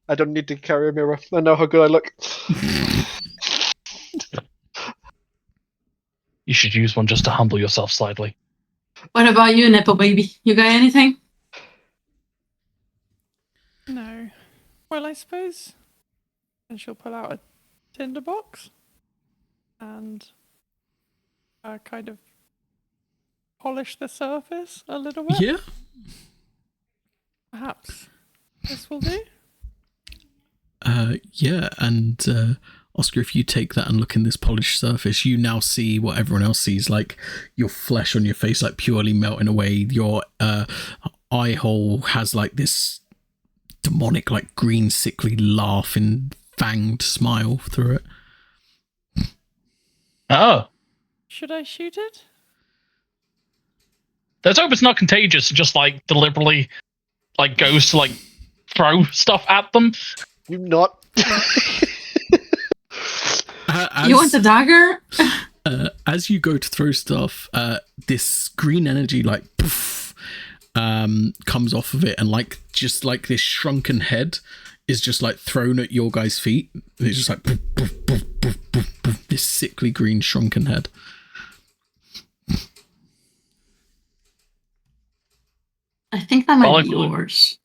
[SPEAKER 4] I don't need to carry a mirror. I know how good I look.
[SPEAKER 5] You should use one just to humble yourself slightly.
[SPEAKER 3] What about you, Nepo baby? You got anything?
[SPEAKER 2] No. Well, I suppose. And she'll pull out a tinderbox and kind of polish the surface a little bit.
[SPEAKER 1] Yeah.
[SPEAKER 2] Perhaps this will do.
[SPEAKER 1] Yeah, and Oscar, if you take that and look in this polished surface, you now see what everyone else sees, like your flesh on your face, like purely melting away. Your eye hole has like this demonic, like green, sickly laugh and fanged smile through it.
[SPEAKER 5] Oh.
[SPEAKER 2] Should I shoot it?
[SPEAKER 5] Let's hope it's not contagious and just like deliberately like goes to like throw stuff at them.
[SPEAKER 4] You not.
[SPEAKER 3] You want a dagger?
[SPEAKER 1] As you go to throw stuff, this green energy like poof, comes off of it, and like just like this shrunken head is just like thrown at your guys' feet. It's just like poof, poof, poof, poof, poof, poof, this sickly green shrunken head.
[SPEAKER 3] I think that might be yours.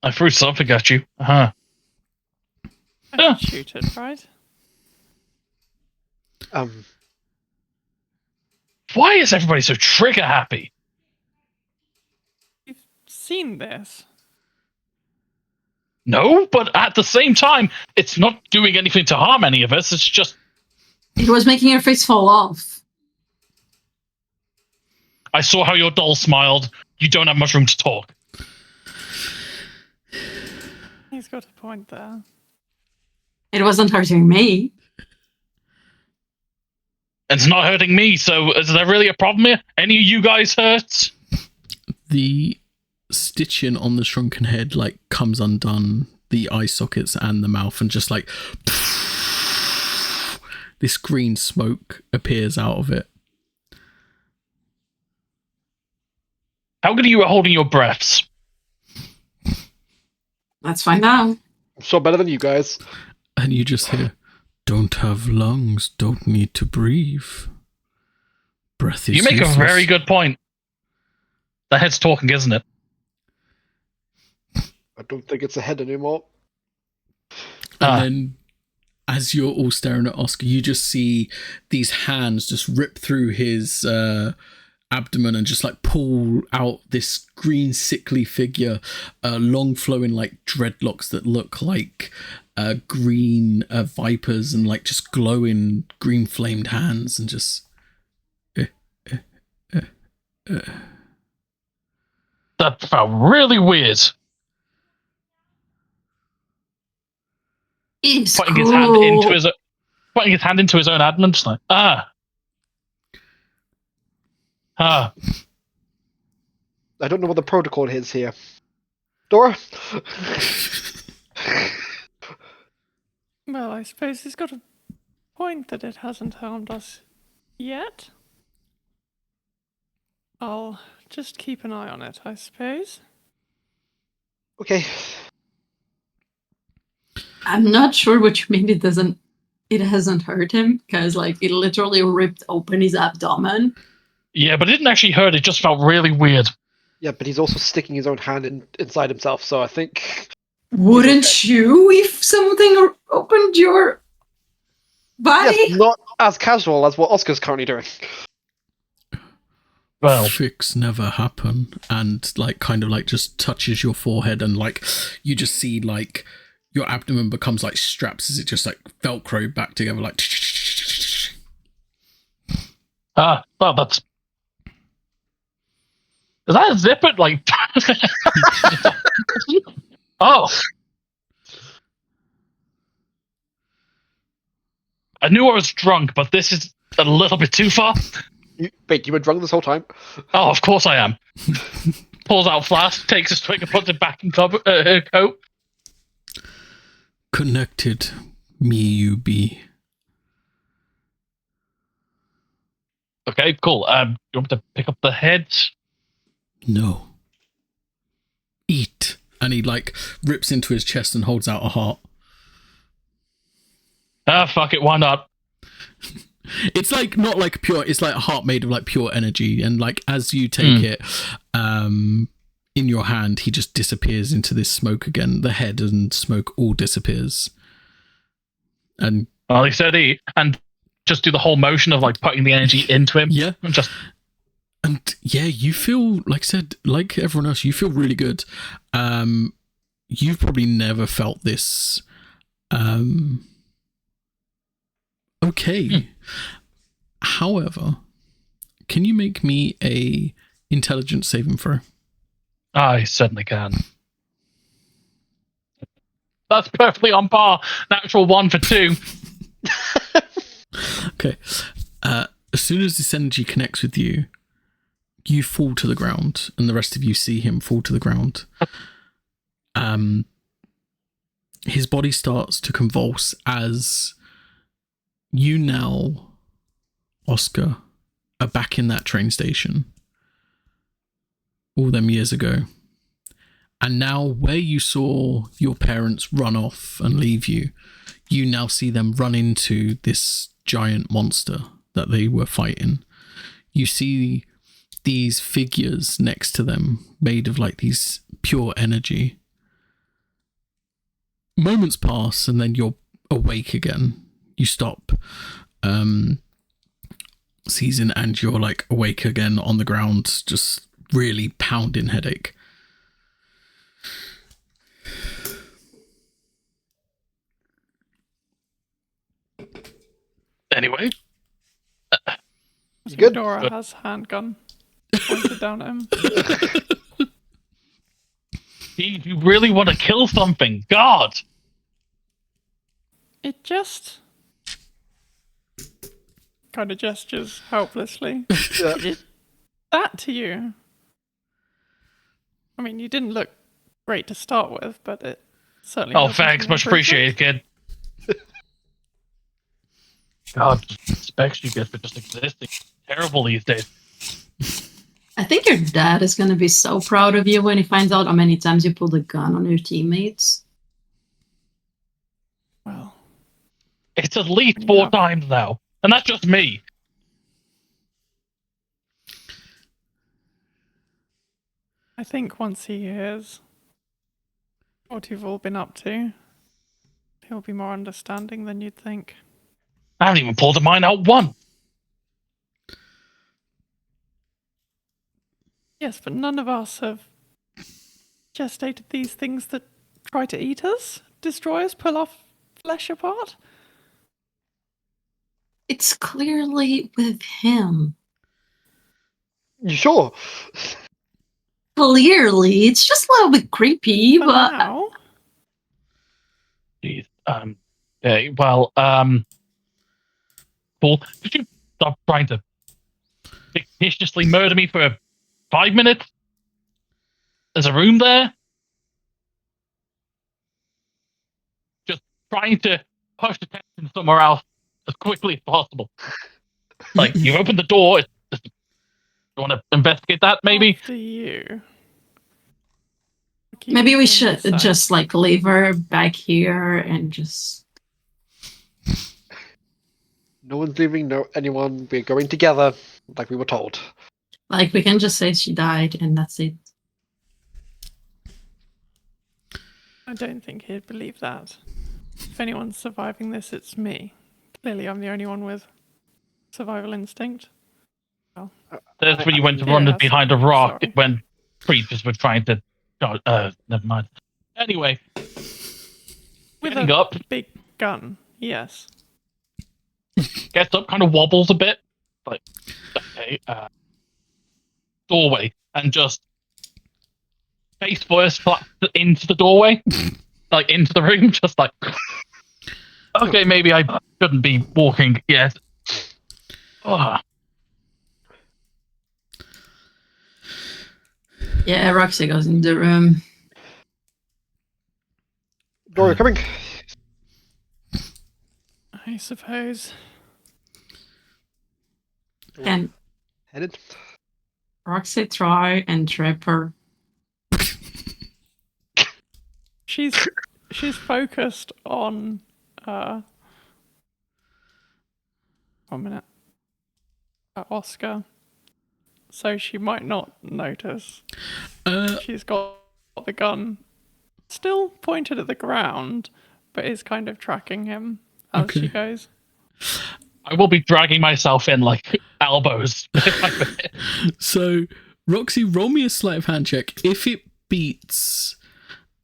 [SPEAKER 5] I threw something at you. Uh-huh.
[SPEAKER 2] I should shoot it, right?
[SPEAKER 5] Why is everybody so trigger happy?
[SPEAKER 2] You've seen this.
[SPEAKER 5] No, but at the same time, it's not doing anything to harm any of us. It's just...
[SPEAKER 3] It was making your face fall off.
[SPEAKER 5] I saw how your doll smiled. You don't have much room to talk.
[SPEAKER 2] He's got a point there.
[SPEAKER 3] It wasn't hurting me.
[SPEAKER 5] It's not hurting me, so is there really a problem here? Any of you guys hurt?
[SPEAKER 1] The stitching on the shrunken head like comes undone, the eye sockets and the mouth, and just like this green smoke appears out of it.
[SPEAKER 5] How good are you at holding your breaths?
[SPEAKER 3] Let's find out.
[SPEAKER 4] I'm so better than you guys.
[SPEAKER 1] And you just hear, "Don't have lungs, don't need to breathe. Breath is
[SPEAKER 5] You make
[SPEAKER 1] useless."
[SPEAKER 5] a very good point. The head's talking, isn't it?
[SPEAKER 4] I don't think it's a head anymore.
[SPEAKER 1] And then, as you're all staring at Oscar, you just see these hands just rip through his abdomen and just like pull out this green sickly figure, long flowing like dreadlocks that look like green vipers, and like just glowing green flamed hands, and just
[SPEAKER 5] That felt really weird.
[SPEAKER 3] It's
[SPEAKER 5] Putting
[SPEAKER 3] cool.
[SPEAKER 5] his hand into his own abdomen, just like I
[SPEAKER 4] don't know what the protocol is here. Dora?
[SPEAKER 2] Well, I suppose he's got a point that it hasn't harmed us yet. I'll just keep an eye on it, I suppose.
[SPEAKER 4] Okay.
[SPEAKER 3] I'm not sure what you mean. It hasn't hurt him, because like it literally ripped open his abdomen.
[SPEAKER 5] Yeah, but it didn't actually hurt. It just felt really weird.
[SPEAKER 4] Yeah, but he's also sticking his own hand inside himself, so I think...
[SPEAKER 3] Wouldn't you if something opened your body?
[SPEAKER 4] Yes, not as casual as what Oscar's currently doing.
[SPEAKER 5] Well,
[SPEAKER 1] fix never happen, and like kind of like just touches your forehead, and like you just see like your abdomen becomes like straps as it just like velcro back together, like
[SPEAKER 5] well, that's... Is that a zipper? Like... Oh. I knew I was drunk, but this is a little bit too far.
[SPEAKER 4] Wait, you were drunk this whole time?
[SPEAKER 5] Oh, of course I am. Pulls out flask, takes a swig and puts it back in her coat.
[SPEAKER 1] connected. Me, you be.
[SPEAKER 5] Okay, cool. You want me to pick up the head?
[SPEAKER 1] No. Eat And he like rips into his chest and holds out a heart.
[SPEAKER 5] Ah, fuck it, why not?
[SPEAKER 1] It's like not like pure. It's like a heart made of like pure energy, and like as you take it, in your hand, he just disappears into this smoke again. The head and smoke all disappears, and
[SPEAKER 5] Well, he said and just do the whole motion of like putting the energy into him.
[SPEAKER 1] Yeah.
[SPEAKER 5] And
[SPEAKER 1] you feel like I said, like everyone else, you feel really good. You've probably never felt this. Okay. However, can you make me a intelligence saving throw?
[SPEAKER 5] I certainly can. That's perfectly on par. Natural 1 for 2.
[SPEAKER 1] Okay. As soon as this energy connects with you, you fall to the ground, and the rest of you see him fall to the ground. His body starts to convulse as you now, Oscar, are back in that train station all them years ago. And now where you saw your parents run off and leave you, you now see them run into this giant monster that they were fighting. You see these figures next to them made of like these pure energy. Moments pass and then you're awake again. You stop season and you're like awake again on the ground, just really pounding headache.
[SPEAKER 5] Anyway.
[SPEAKER 4] You good?
[SPEAKER 2] Dora has handgun pointed down at him.
[SPEAKER 5] Steve, you really want to kill something? God!
[SPEAKER 2] It just kind of gestures helplessly.
[SPEAKER 4] Yeah.
[SPEAKER 2] Is that to you? I mean, you didn't look great to start with, but it certainly.
[SPEAKER 5] Oh,
[SPEAKER 2] hasn't
[SPEAKER 5] thanks.
[SPEAKER 2] been
[SPEAKER 5] Much
[SPEAKER 2] improvement.
[SPEAKER 5] appreciated, kid. God, the specs you get for just existing terrible these days.
[SPEAKER 3] I think your dad is going to be so proud of you when he finds out how many times you pulled a gun on your teammates.
[SPEAKER 2] Well,
[SPEAKER 5] It's at least 4
[SPEAKER 2] Yeah.
[SPEAKER 5] times now. And that's just me.
[SPEAKER 2] I think once he hears what you've all been up to, he'll be more understanding than you'd think.
[SPEAKER 5] I haven't even pulled a mine out once.
[SPEAKER 2] Yes, but none of us have gestated these things that try to eat us, destroy us, pull our flesh apart.
[SPEAKER 3] It's clearly with him.
[SPEAKER 4] You sure?
[SPEAKER 3] Clearly, it's just a little bit creepy,
[SPEAKER 2] For
[SPEAKER 3] but
[SPEAKER 2] now,
[SPEAKER 5] Jeez. Okay, well, Paul, could you stop trying to fictitiously murder me for 5 minutes? There's a room there. Just trying to push attention somewhere else as quickly as possible. Like, you open the door. You want to investigate that, maybe?
[SPEAKER 2] after you. Keep
[SPEAKER 3] maybe we
[SPEAKER 2] it
[SPEAKER 3] should
[SPEAKER 2] inside.
[SPEAKER 3] just like leave her back here and just.
[SPEAKER 4] No one's leaving anyone. We're going together, like we were told.
[SPEAKER 3] Like, we can just say she died and that's it.
[SPEAKER 2] I don't think he'd believe that. If anyone's surviving this, it's me. Clearly, I'm the only one with survival instinct.
[SPEAKER 5] That's when you went to
[SPEAKER 2] Yeah,
[SPEAKER 5] run
[SPEAKER 2] that's
[SPEAKER 5] behind a
[SPEAKER 2] fine.
[SPEAKER 5] rock
[SPEAKER 2] Sorry.
[SPEAKER 5] when creatures were trying to. Never mind. Anyway,
[SPEAKER 2] With
[SPEAKER 5] getting
[SPEAKER 2] a
[SPEAKER 5] up,
[SPEAKER 2] big gun, yes.
[SPEAKER 5] gets up, kind of wobbles a bit, like okay, doorway, and just face first flat into the doorway, like into the room, just like. Okay, maybe I shouldn't be walking yet. Oh.
[SPEAKER 3] Yeah, Roxy goes in the room.
[SPEAKER 4] Dora, coming.
[SPEAKER 2] I suppose.
[SPEAKER 3] Can
[SPEAKER 4] Headed.
[SPEAKER 3] Roxy try and trap her?
[SPEAKER 2] she's focused on 1 minute. Oscar. So she might not notice. She's got the gun still pointed at the ground, but is kind of tracking him as she goes.
[SPEAKER 5] I will be dragging myself in like elbows.
[SPEAKER 1] So, Roxy, roll me a sleight of hand check. If it beats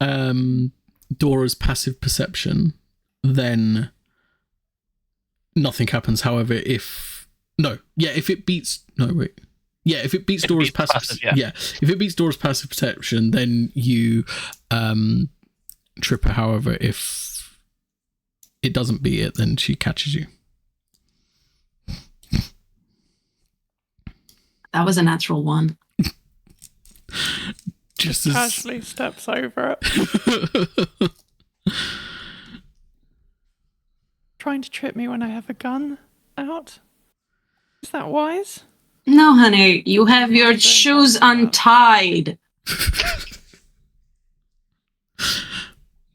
[SPEAKER 1] Dora's passive perception, then nothing happens. However, if it beats Dora's passive, if it beats Dora's passive perception, then you trip her. However, if it doesn't beat it, then she catches you.
[SPEAKER 3] That was a natural 1.
[SPEAKER 2] Just casually steps over it. Trying to trip me when I have a gun out? Is that wise?
[SPEAKER 3] No, honey, you have your shoes untied.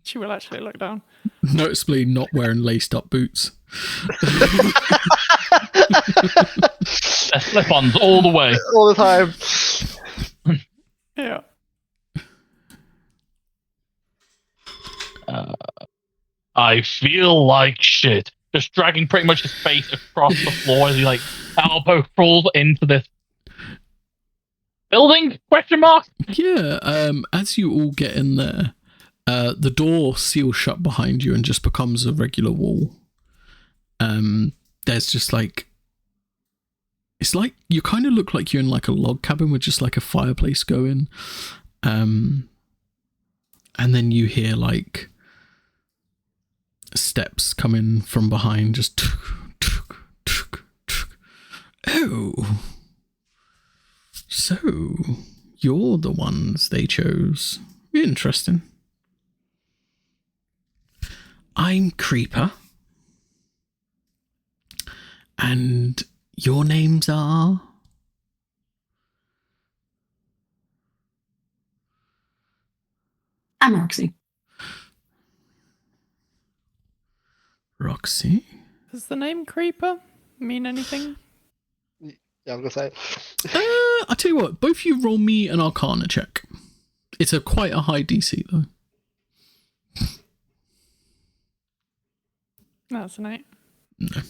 [SPEAKER 2] She will actually look down.
[SPEAKER 1] Noticeably not wearing laced up boots.
[SPEAKER 5] Slip-ons all the way.
[SPEAKER 4] All the time.
[SPEAKER 2] Yeah.
[SPEAKER 5] I feel like shit. Just dragging pretty much his face across the floor as he like elbow crawls into this building? Question mark?
[SPEAKER 1] Yeah. As you all get in there, the door seals shut behind you and just becomes a regular wall. There's just like, it's like you kind of look like you're in like a log cabin with just like a fireplace going. And then you hear like steps coming from behind, just oh, so you're the ones they chose. Interesting. I'm Creeper, and your names are?
[SPEAKER 3] I'm Roxy.
[SPEAKER 1] Roxy?
[SPEAKER 2] Does the name Creeper mean anything?
[SPEAKER 4] Yeah, I was gonna say.
[SPEAKER 1] I'll tell you what, both of you roll me an Arcana check. It's quite a high DC though.
[SPEAKER 2] That's an 8.
[SPEAKER 1] No.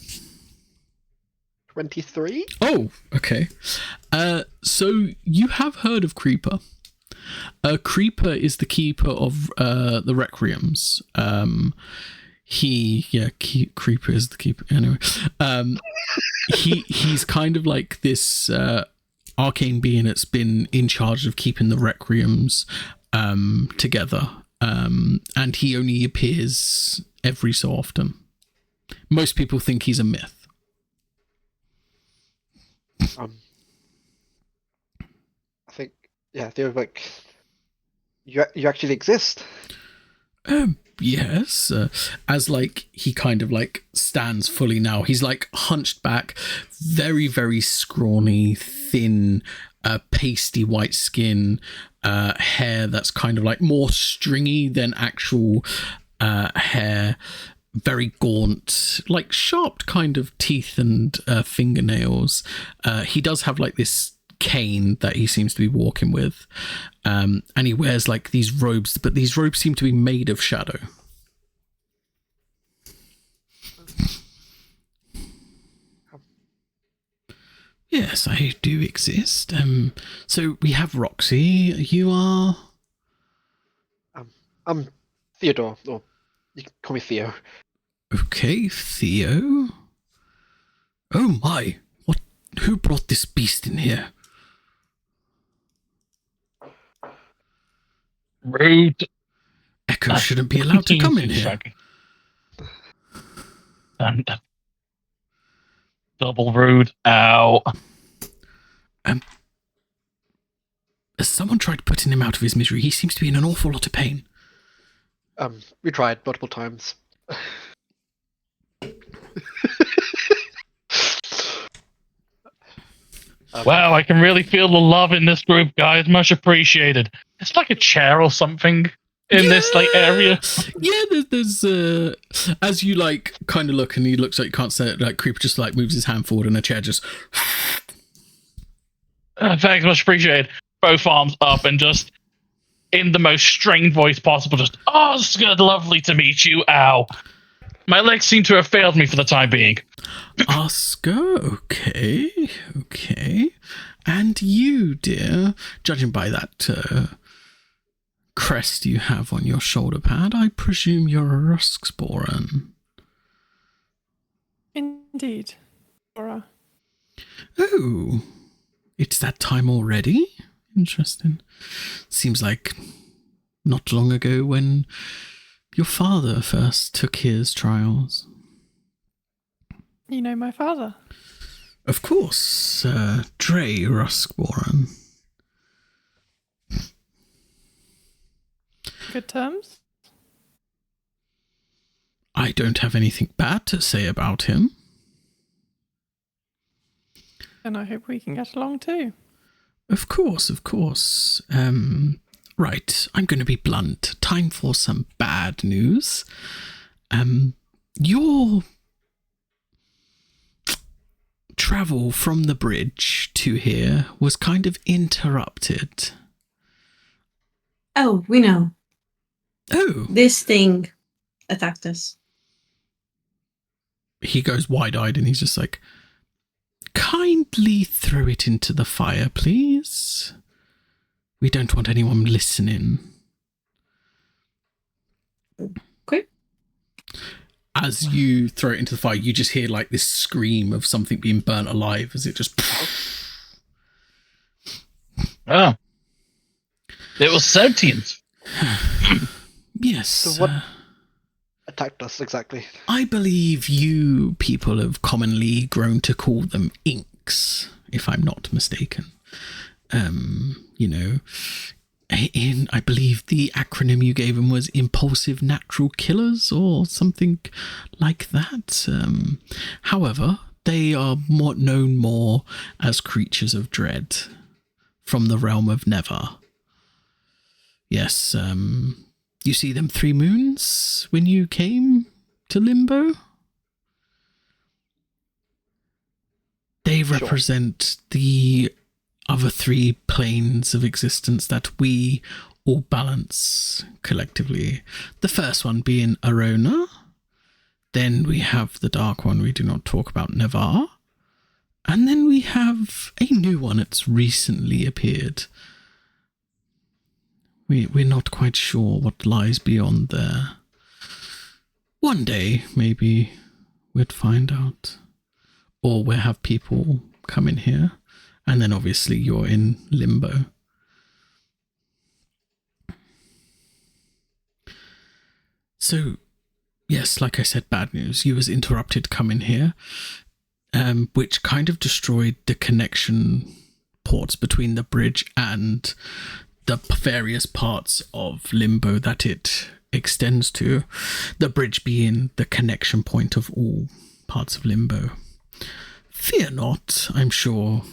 [SPEAKER 4] 23?
[SPEAKER 1] Oh, okay. So you have heard of Creeper. Creeper is the keeper of the Requiems. Creeper is the keeper. Anyway, he's kind of like this arcane being that's been in charge of keeping the Requiems together. And he only appears every so often. Most people think he's a myth.
[SPEAKER 4] I think, yeah, they're like, you actually exist.
[SPEAKER 1] Yes, as like he kind of like stands fully now. He's like hunched back, very, very scrawny, thin, pasty white skin, hair that's kind of like more stringy than actual hair, very gaunt, like sharp kind of teeth and fingernails. He does have like this cane that he seems to be walking with, and he wears like these robes, but these robes seem to be made of shadow. Yes, I do exist. So we have Roxy. You are?
[SPEAKER 4] I'm Theodore, or you can call me Theo.
[SPEAKER 1] Okay, Theo. Oh my! What? Who brought this beast in here?
[SPEAKER 5] Rude.
[SPEAKER 1] Echo shouldn't be allowed to come in here.
[SPEAKER 5] And double rude. Ow.
[SPEAKER 1] Has someone tried putting him out of his misery? He seems to be in an awful lot of pain.
[SPEAKER 4] We tried multiple times.
[SPEAKER 5] Wow, I can really feel the love in this group, guys. Much appreciated. It's like a chair or something. in this like area.
[SPEAKER 1] Yeah, there's as you like kind of look, and he looks like you can't say it. Like Creeper just like moves his hand forward, and a chair just.
[SPEAKER 5] Thanks, much appreciated. Both arms up and just in the most strained voice possible, just Oscar, lovely to meet you. Ow. My legs seem to have failed me for the time being.
[SPEAKER 1] Oscar, okay. And you, dear, judging by that crest you have on your shoulder pad, I presume you're a Rusksporan.
[SPEAKER 2] Indeed. Laura.
[SPEAKER 1] Oh, it's that time already? Interesting. Seems like not long ago when your father first took his trials.
[SPEAKER 2] You know my father?
[SPEAKER 1] Of course, Dre Rusksporan.
[SPEAKER 2] Good terms?
[SPEAKER 1] I don't have anything bad to say about him.
[SPEAKER 2] And I hope we can get along too.
[SPEAKER 1] Of course. Right, I'm going to be blunt. Time for some bad news. Your travel from the bridge to here was kind of interrupted.
[SPEAKER 3] Oh, we know.
[SPEAKER 1] Oh.
[SPEAKER 3] This thing attacked us.
[SPEAKER 1] He goes wide-eyed and he's just like, kindly throw it into the fire, please. We don't want anyone listening.
[SPEAKER 3] Okay.
[SPEAKER 1] As you throw it into the fire, you just hear like this scream of something being burnt alive as it just...
[SPEAKER 5] Oh. It was sentient.
[SPEAKER 1] Yes.
[SPEAKER 4] So what attacked us exactly?
[SPEAKER 1] I believe you people have commonly grown to call them inks, if I'm not mistaken. I believe the acronym you gave them was impulsive natural killers or something like that. However, they are known more as creatures of dread from the realm of Never. Yes, you see them 3 moons when you came to Limbo? They represent the other 3 planes of existence that we all balance collectively. The first one being Alrona. Then we have the dark one we do not talk about, Nevar. And then we have a new one that's recently appeared. We're not quite sure what lies beyond there. One day, maybe, we'd find out. Or we'll have people come in here. And then obviously you're in Limbo. So, yes, like I said, bad news. You was interrupted coming here, which kind of destroyed the connection ports between the bridge and the various parts of Limbo that it extends to. The bridge being the connection point of all parts of Limbo. Fear not, I'm sure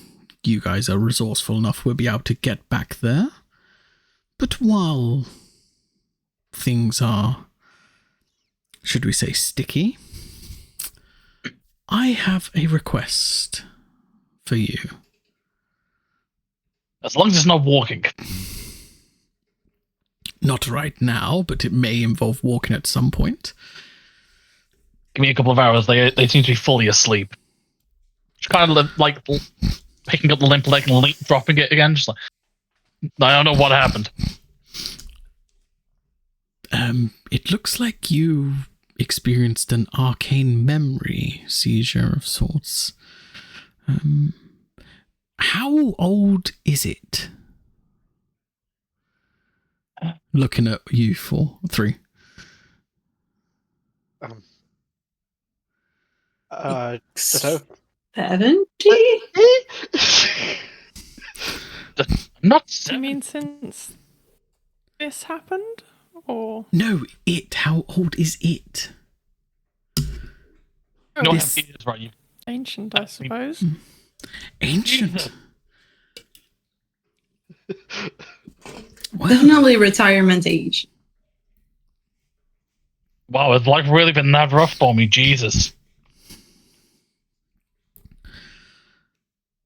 [SPEAKER 1] you guys are resourceful enough we'll be able to get back there. But while things are, should we say, sticky, I have a request for you.
[SPEAKER 5] As long as it's not walking.
[SPEAKER 1] Not right now, but it may involve walking at some point.
[SPEAKER 5] Give me a couple of hours. They seem to be fully asleep. Just kind of like picking up the limp leg and dropping it again. Just like, I don't know what happened.
[SPEAKER 1] It looks like you experienced an arcane memory seizure of sorts. How old is it? Looking at you for 3.
[SPEAKER 4] I don't know.
[SPEAKER 3] 70?
[SPEAKER 5] Not
[SPEAKER 2] Do you mean since this happened? Or
[SPEAKER 1] No, it. How old is it?
[SPEAKER 5] No,
[SPEAKER 1] This-
[SPEAKER 5] it is right. You
[SPEAKER 2] ancient, I suppose?
[SPEAKER 1] Ancient. Well,
[SPEAKER 3] Definitely retirement age.
[SPEAKER 5] Wow, it's like really been that rough for me, Jesus.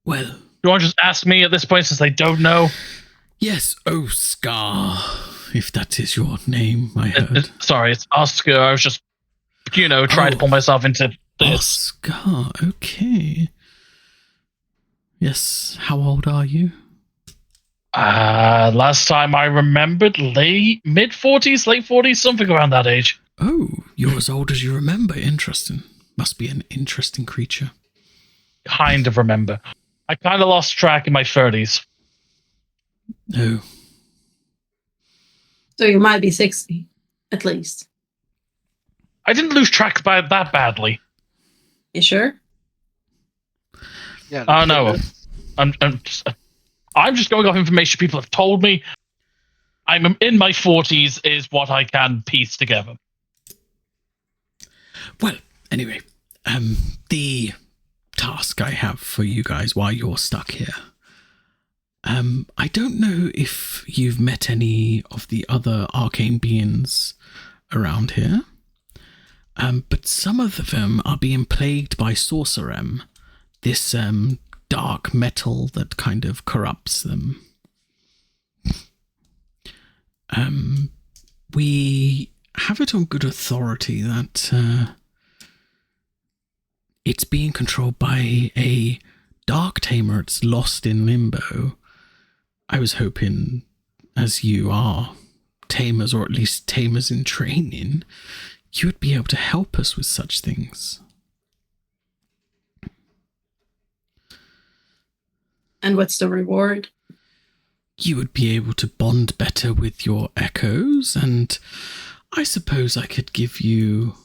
[SPEAKER 1] Well,
[SPEAKER 5] You want to just ask me at this point since they don't know?
[SPEAKER 1] yes, Oscar, if that is your name, I heard.
[SPEAKER 5] Sorry, it's Oscar. I was just, trying to pull myself into this.
[SPEAKER 1] Oscar, okay. Yes, how old are you?
[SPEAKER 5] Last time I remembered, mid-40s, late 40s, something around that age.
[SPEAKER 1] Oh, you're as old as you remember. Interesting. Must be an interesting creature.
[SPEAKER 5] Kind of remember. I kind of lost track in my 30s.
[SPEAKER 1] Oh,
[SPEAKER 3] So you might be 60, at least.
[SPEAKER 5] I didn't lose track by that badly.
[SPEAKER 3] You sure?
[SPEAKER 4] Yeah.
[SPEAKER 5] Oh, no. I'm just going off information people have told me. I'm in my 40s is what I can piece together.
[SPEAKER 1] well, anyway, the task I have for you guys while you're stuck here. I don't know if you've met any of the other arcane beings around here, but some of them are being plagued by sorcerem, this dark metal that kind of corrupts them. We have it on good authority that it's being controlled by a dark tamer. It's lost in limbo. I was hoping, as you are tamers, or at least tamers in training, you would be able to help us with such things.
[SPEAKER 3] And what's the reward?
[SPEAKER 1] You would be able to bond better with your echoes, and I suppose I could give you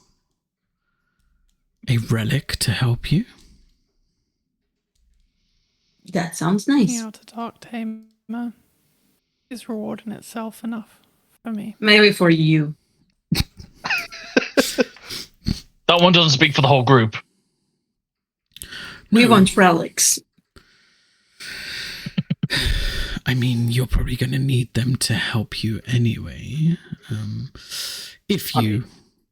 [SPEAKER 1] a relic to help you.
[SPEAKER 3] That sounds nice.
[SPEAKER 2] Being able to talk tamer is reward in itself enough for me.
[SPEAKER 3] Maybe for you.
[SPEAKER 5] That one doesn't speak for the whole group.
[SPEAKER 3] We
[SPEAKER 1] No.
[SPEAKER 3] want relics.
[SPEAKER 1] I mean, you're probably going to need them to help you anyway. If you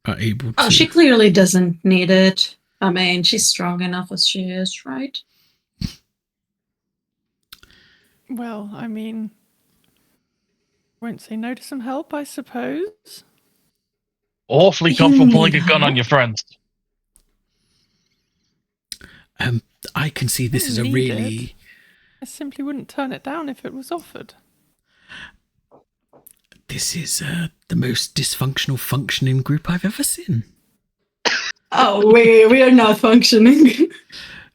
[SPEAKER 1] are able to.
[SPEAKER 3] Oh, she clearly doesn't need it. I mean, she's strong enough as she is, right?
[SPEAKER 2] Well, I mean, won't say no to some help, I suppose.
[SPEAKER 5] Awfully
[SPEAKER 3] You
[SPEAKER 5] comfortable pulling a
[SPEAKER 3] need
[SPEAKER 5] gun on
[SPEAKER 3] help?
[SPEAKER 5] your friends.
[SPEAKER 1] I can see this is a
[SPEAKER 2] Need
[SPEAKER 1] really.
[SPEAKER 2] it. I simply wouldn't turn it down if it was offered.
[SPEAKER 1] This is the most dysfunctional functioning group I've ever seen.
[SPEAKER 3] Oh, we are not functioning.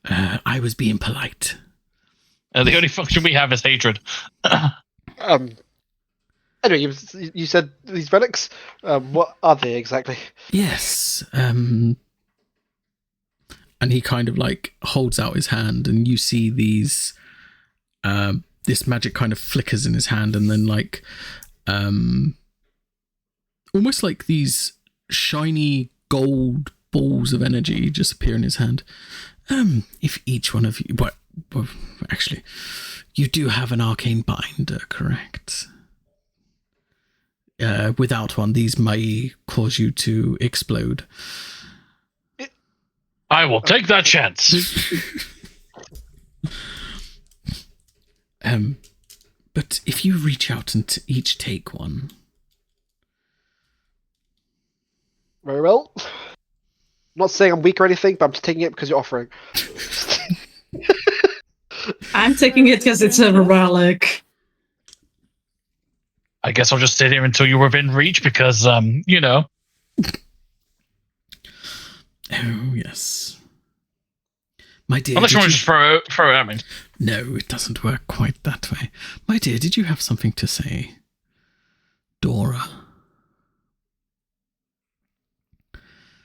[SPEAKER 1] I was being polite.
[SPEAKER 5] The only function we have is hatred.
[SPEAKER 4] Anyway, you said these relics. What are they exactly?
[SPEAKER 1] Yes. And he kind of like holds out his hand, and you see these. This magic kind of flickers in his hand, and then like, almost like these shiny gold balls of energy just appear in his hand. If each one of you, well, actually, you do have an arcane binder, correct? Without one, these may cause you to explode.
[SPEAKER 5] I will take that chance.
[SPEAKER 1] But if you reach out and each take one.
[SPEAKER 4] Very well. I'm not saying I'm weak or anything, but I'm just taking it because you're offering.
[SPEAKER 3] I'm taking it because it's a relic.
[SPEAKER 5] I guess I'll just sit here until you're within reach because, you know.
[SPEAKER 1] Oh, yes. My dear.
[SPEAKER 5] Unless you want to just throw it at me.
[SPEAKER 1] No, it doesn't work quite that way. My dear, did you have something to say? Dora.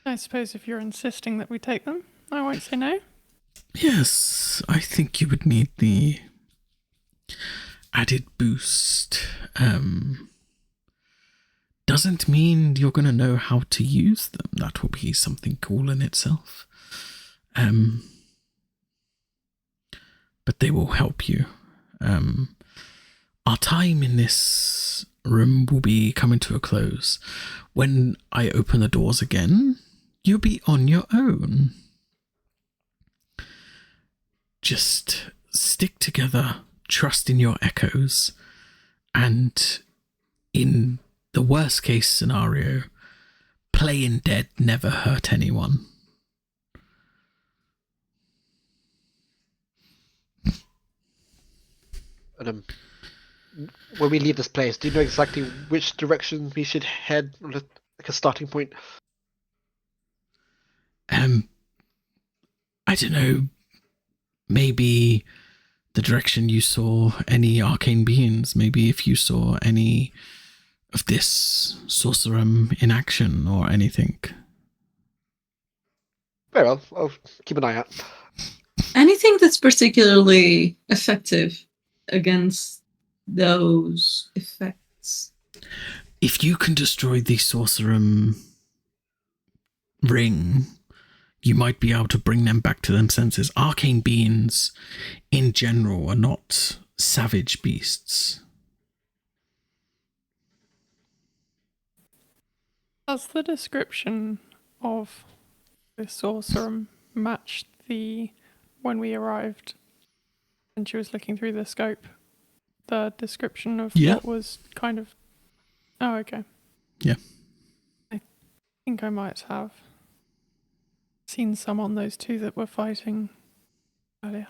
[SPEAKER 2] I suppose if you're insisting that we take them, I won't say no.
[SPEAKER 1] Yes, I think you would need the added boost. Doesn't mean you're going to know how to use them. That will be something cool in itself. But they will help you. Our time in this room will be coming to a close. When I open the doors again, you'll be on your own. Just stick together, trust in your echoes, and in the worst case scenario, playing dead never hurt anyone.
[SPEAKER 4] And when we leave this place, do you know exactly which direction we should head, like a starting point?
[SPEAKER 1] I don't know. Maybe the direction you saw any arcane beings. Maybe if you saw any of this sorcerer in action or anything.
[SPEAKER 4] Very well, I'll keep an eye out.
[SPEAKER 3] Anything that's particularly effective against those effects?
[SPEAKER 1] If you can destroy the sorcerer ring, you might be able to bring them back to their senses. Arcane beings, in general, are not savage beasts.
[SPEAKER 2] Does the description of the sorcerer match the when we arrived and she was looking through the scope? The description of
[SPEAKER 1] Yeah.
[SPEAKER 2] what was kind of. Oh, okay.
[SPEAKER 1] Yeah.
[SPEAKER 2] I think I might have seen some on those two that were fighting earlier.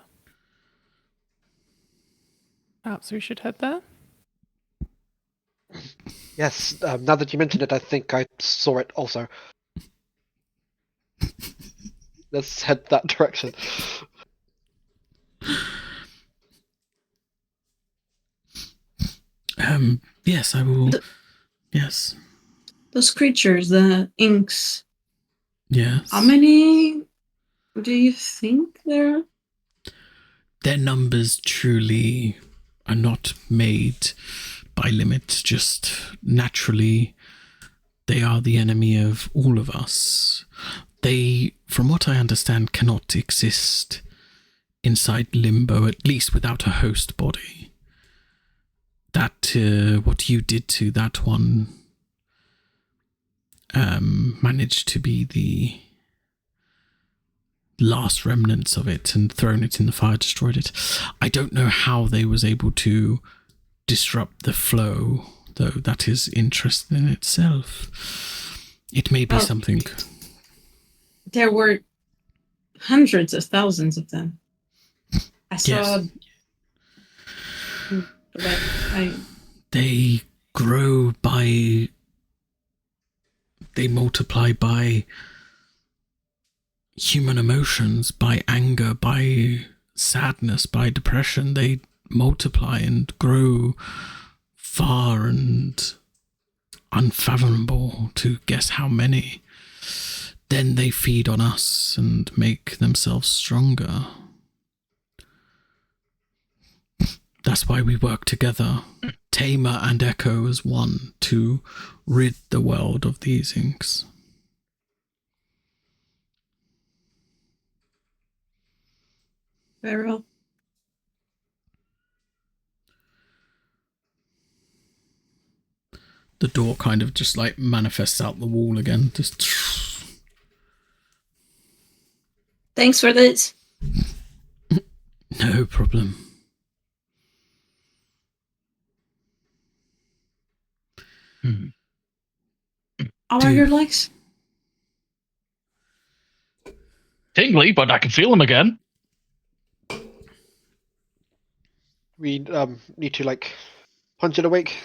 [SPEAKER 2] Perhaps we should head there.
[SPEAKER 4] Yes, now that you mention it, I think I saw it also. Let's head that direction.
[SPEAKER 1] Yes, I will. Yes.
[SPEAKER 3] Those creatures, the inks.
[SPEAKER 1] Yes.
[SPEAKER 3] How many do you think there are?
[SPEAKER 1] Their numbers truly are not made by limits, just naturally they are the enemy of all of us. They, from what I understand, cannot exist inside limbo, at least without a host body. That, what you did to that one, managed to be the last remnants of it and thrown it in the fire, destroyed it. I don't know how they was able to disrupt the flow, though that is interesting in itself. It may be something.
[SPEAKER 3] There were hundreds of thousands of them. I saw.
[SPEAKER 1] Yes.
[SPEAKER 3] But
[SPEAKER 1] They grow by. They multiply by human emotions, by anger, by sadness, by depression. They multiply and grow far and unfathomable to guess how many. Then they feed on us and make themselves stronger. That's why we work together, Tamer and Echo as one, to rid the world of these inks.
[SPEAKER 3] very well.
[SPEAKER 1] The door kind of just like manifests out the wall again. Just.
[SPEAKER 3] Thanks for this.
[SPEAKER 1] No problem.
[SPEAKER 3] How are your legs?
[SPEAKER 5] Tingly, but I can feel them again.
[SPEAKER 4] We need to like punch it awake.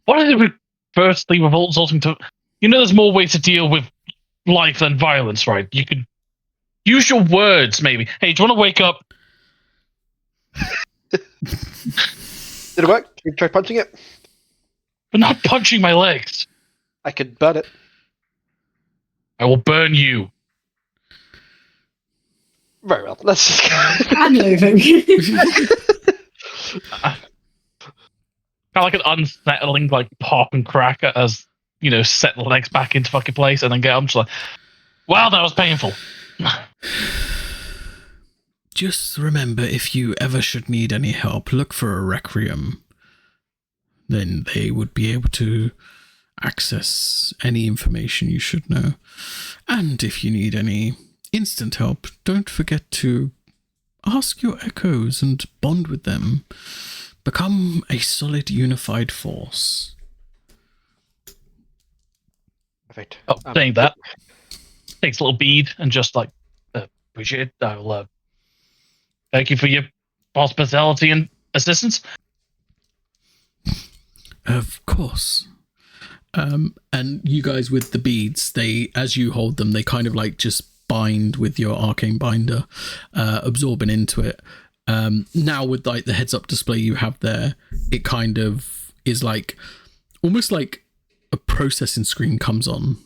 [SPEAKER 5] What is it with firstly resorting to? You know, there's more ways to deal with life than violence, right? You could use your words, maybe. Hey, do you want to wake up?
[SPEAKER 4] Did it work? Can we try punching it?
[SPEAKER 5] But not punching my legs.
[SPEAKER 4] I could burn it.
[SPEAKER 5] I will burn you.
[SPEAKER 4] Very well. Let's just go.
[SPEAKER 3] I'm leaving.
[SPEAKER 5] Kind of like an unsettling, like pop and crack as set the legs back into fucking place, and then get. I'm just like, wow, that was painful.
[SPEAKER 1] just remember, if you ever should need any help, look for a requiem. Then they would be able to access any information you should know. And if you need any instant help, don't forget to ask your echoes and bond with them. Become a solid, unified force.
[SPEAKER 4] Perfect.
[SPEAKER 5] Saying that, takes a little bead and just like, appreciate it. I'll thank you for your hospitality and assistance.
[SPEAKER 1] Of course. And you guys with the beads, they, as you hold them, they kind of like just bind with your arcane binder, absorbing into it. Now with like the heads up display you have there, it kind of is like almost like a processing screen comes on,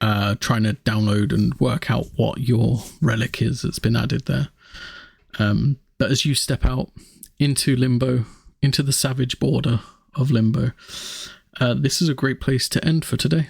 [SPEAKER 1] trying to download and work out what your relic is that's been added there. But as you step out into Limbo, into the savage border of Limbo, this is a great place to end for today.